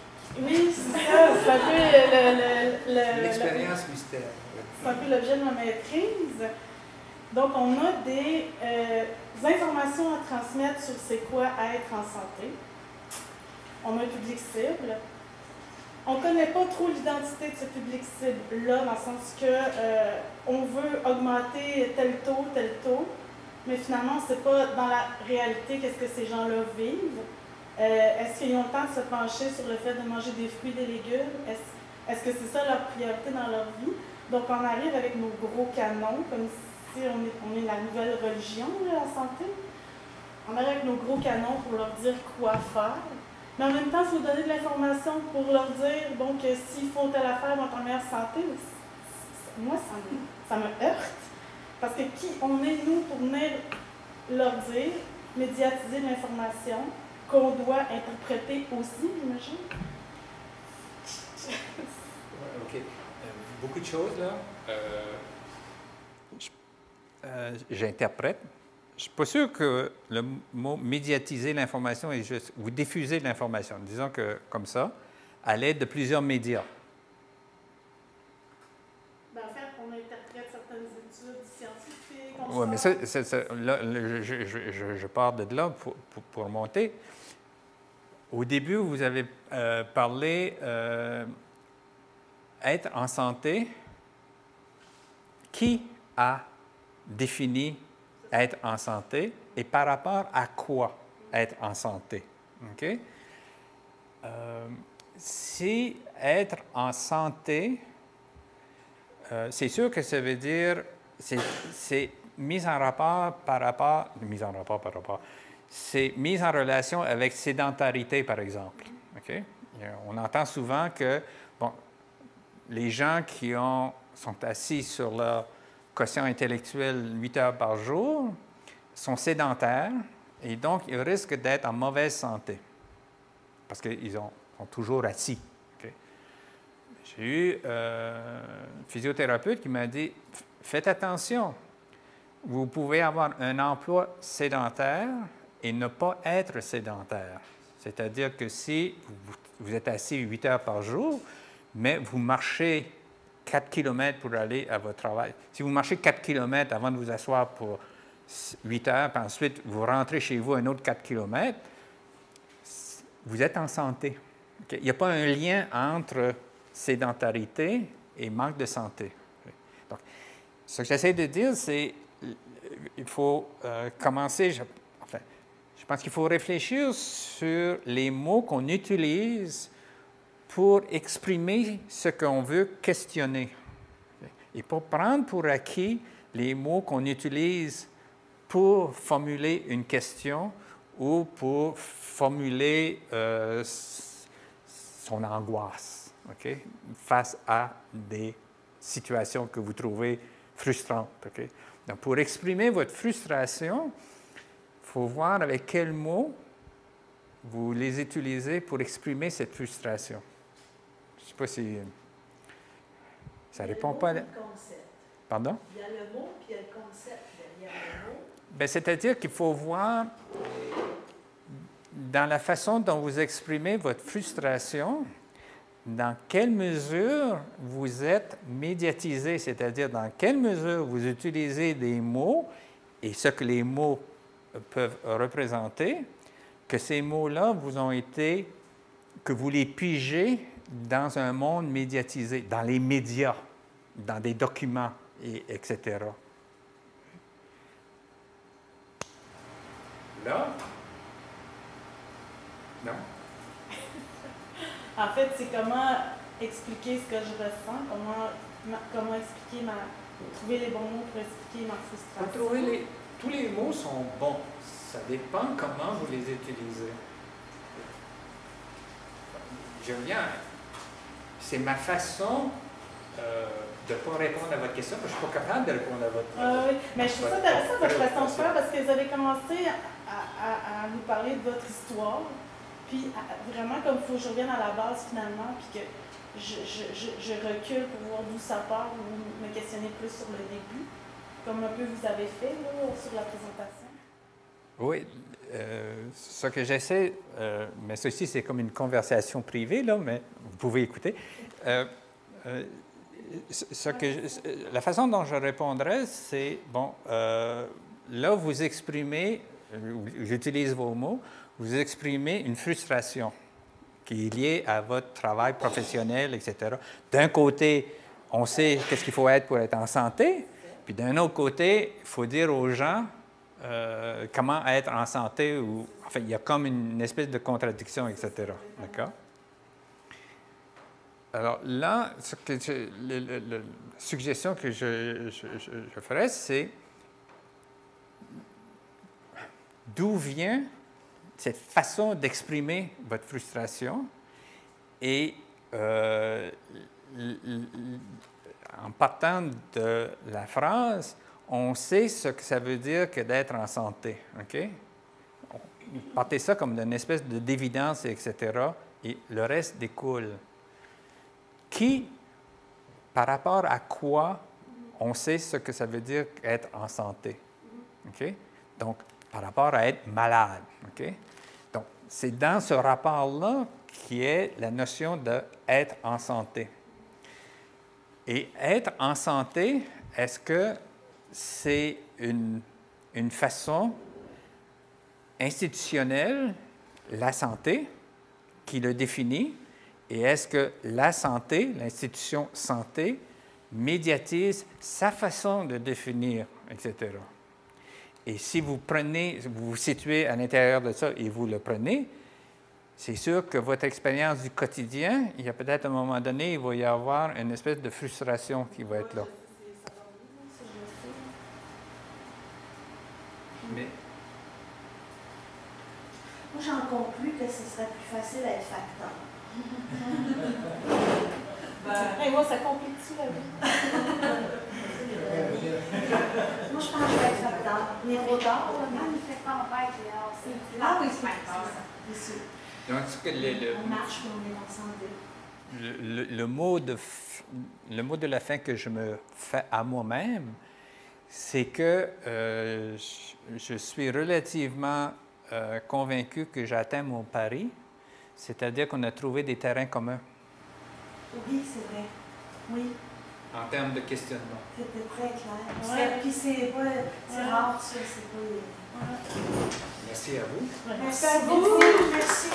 Oui, c'est ça. C'est un peu L'expérience mystère. c'est un peu l'objet de ma maîtrise. Donc, on a des informations à transmettre sur c'est quoi être en santé. On a un public cible. On ne connaît pas trop l'identité de ce public cible-là, dans le sens que on veut augmenter tel taux, mais finalement, on ne sait pas dans la réalité qu'est-ce que ces gens-là vivent. Est-ce qu'ils ont le temps de se pencher sur le fait de manger des fruits et des légumes? Est-ce que c'est ça leur priorité dans leur vie? Donc, on arrive avec nos gros canons, comme si on est la nouvelle religion, là, la santé. On arrive avec nos gros canons pour leur dire quoi faire. Mais en même temps, il faut donner de l'information pour leur dire bon, que s'ils font telle affaire, ils vont être en meilleure santé. Moi, ça me heurte. Parce que qui on est, nous, pour venir leur dire, médiatiser l'information qu'on doit interpréter aussi, j'imagine? OK. Beaucoup de choses, là. J'interprète. Je ne suis pas sûr que le mot « médiatiser l'information » est juste « vous diffusez de l'information ». Disons que, comme ça, à l'aide de plusieurs médias. Ben, en fait, on interprète certaines études scientifiques. Oui, mais là, je pars de là pour monter. Au début, vous avez parlé être en santé. Qui a défini être en santé et par rapport à quoi être en santé? OK? Si être en santé, c'est sûr que ça veut dire, c'est mise en rapport, c'est mise en relation avec sédentarité, par exemple. OK? On entend souvent que, bon, les gens qui sont assis sur leur quotient intellectuel 8 heures par jour sont sédentaires et donc ils risquent d'être en mauvaise santé parce qu'ils sont toujours assis. Okay? J'ai eu un physiothérapeute qui m'a dit « Faites attention, vous pouvez avoir un emploi sédentaire et ne pas être sédentaire. C'est-à-dire que si vous êtes assis 8 heures par jour, mais vous marchez 4 km pour aller à votre travail. Si vous marchez 4 km avant de vous asseoir pour 8 heures, puis ensuite vous rentrez chez vous un autre 4 km, vous êtes en santé. Okay? Il n'y a pas un lien entre sédentarité et manque de santé. Donc, ce que j'essaie de dire, c'est qu'il faut commencer, je pense qu'il faut réfléchir sur les mots qu'on utilise pour exprimer ce qu'on veut questionner. Et pour prendre pour acquis les mots qu'on utilise pour formuler une question ou pour formuler son angoisse, okay, face à des situations que vous trouvez frustrantes. Okay? Donc, pour exprimer votre frustration, il faut voir avec quels mots vous les utilisez pour exprimer cette frustration. Je ne sais pas si ça ne répond pas à... Pardon? Il y a le mot, puis il y a le concept derrière le mot. Bien, c'est-à-dire qu'il faut voir dans la façon dont vous exprimez votre frustration, dans quelle mesure vous êtes médiatisé, c'est-à-dire dans quelle mesure vous utilisez des mots et ce que les mots peuvent représenter, que ces mots-là vous ont été, que vous les pigez dans un monde médiatisé, dans les médias. dans des documents, etc. Là? Non? En fait, c'est comment expliquer ce que je ressens, comment expliquer trouver les bons mots pour expliquer ma frustration. Tous les mots sont bons. Ça dépend comment vous les utilisez. Je viens. C'est ma façon de ne pas répondre à votre question, parce que je ne suis pas capable de répondre à votre question. Oui, mais je trouve ça intéressant votre façon de faire, parce que vous avez commencé à nous parler de votre histoire, puis vraiment comme il faut que je revienne à la base finalement, puis que je recule pour voir d'où ça part, ou me questionner plus sur le début, comme un peu vous avez fait là, sur la présentation. Oui, ce que j'essaie, mais ceci c'est comme une conversation privée, là, mais vous pouvez écouter. La façon dont je répondrais, c'est, bon, là vous exprimez, j'utilise vos mots, vous exprimez une frustration qui est liée à votre travail professionnel, etc. D'un côté, on sait qu'est-ce qu'il faut être pour être en santé, puis d'un autre côté, il faut dire aux gens comment être en santé, ou enfin, il y a comme une espèce de contradiction, etc. D'accord? Alors là, la suggestion que je ferais, c'est d'où vient cette façon d'exprimer votre frustration et en partant de la phrase, on sait ce que ça veut dire que d'être en santé. OK? Partez ça comme d'une espèce d'évidence, etc. Et le reste découle. Par rapport à quoi on sait ce que ça veut dire être en santé? OK? Donc, par rapport à être malade. OK? Donc, c'est dans ce rapport-là qui est la notion d'être en santé. Et être en santé, est-ce que c'est une façon institutionnelle, la santé, qui le définit? Et est-ce que la santé, l'institution santé, médiatise sa façon de définir, etc.? Et si vous vous situez à l'intérieur de ça et vous le prenez, c'est sûr que votre expérience du quotidien, il y a peut-être un moment donné, il va y avoir une espèce de frustration qui va être là. Mais moi, j'en conclus que ce serait plus facile à être facteur. Et moi, ça complique-tu la vie? Moi, je pense que je vais être facteur. Nérodor, Il fait tempête, alors c'est ah oui, c'est c'est sûr. donc, On marche, mais on est en santé. le mot de la fin que je me fais à moi-même, c'est que je suis relativement convaincu que j'atteins mon pari, c'est-à-dire qu'on a trouvé des terrains communs. Oui, c'est vrai. Oui. En termes de questionnement. C'était très clair. Ouais. Puis c'est rare, ça. C'est pas... Merci à vous. Merci à vous. Merci.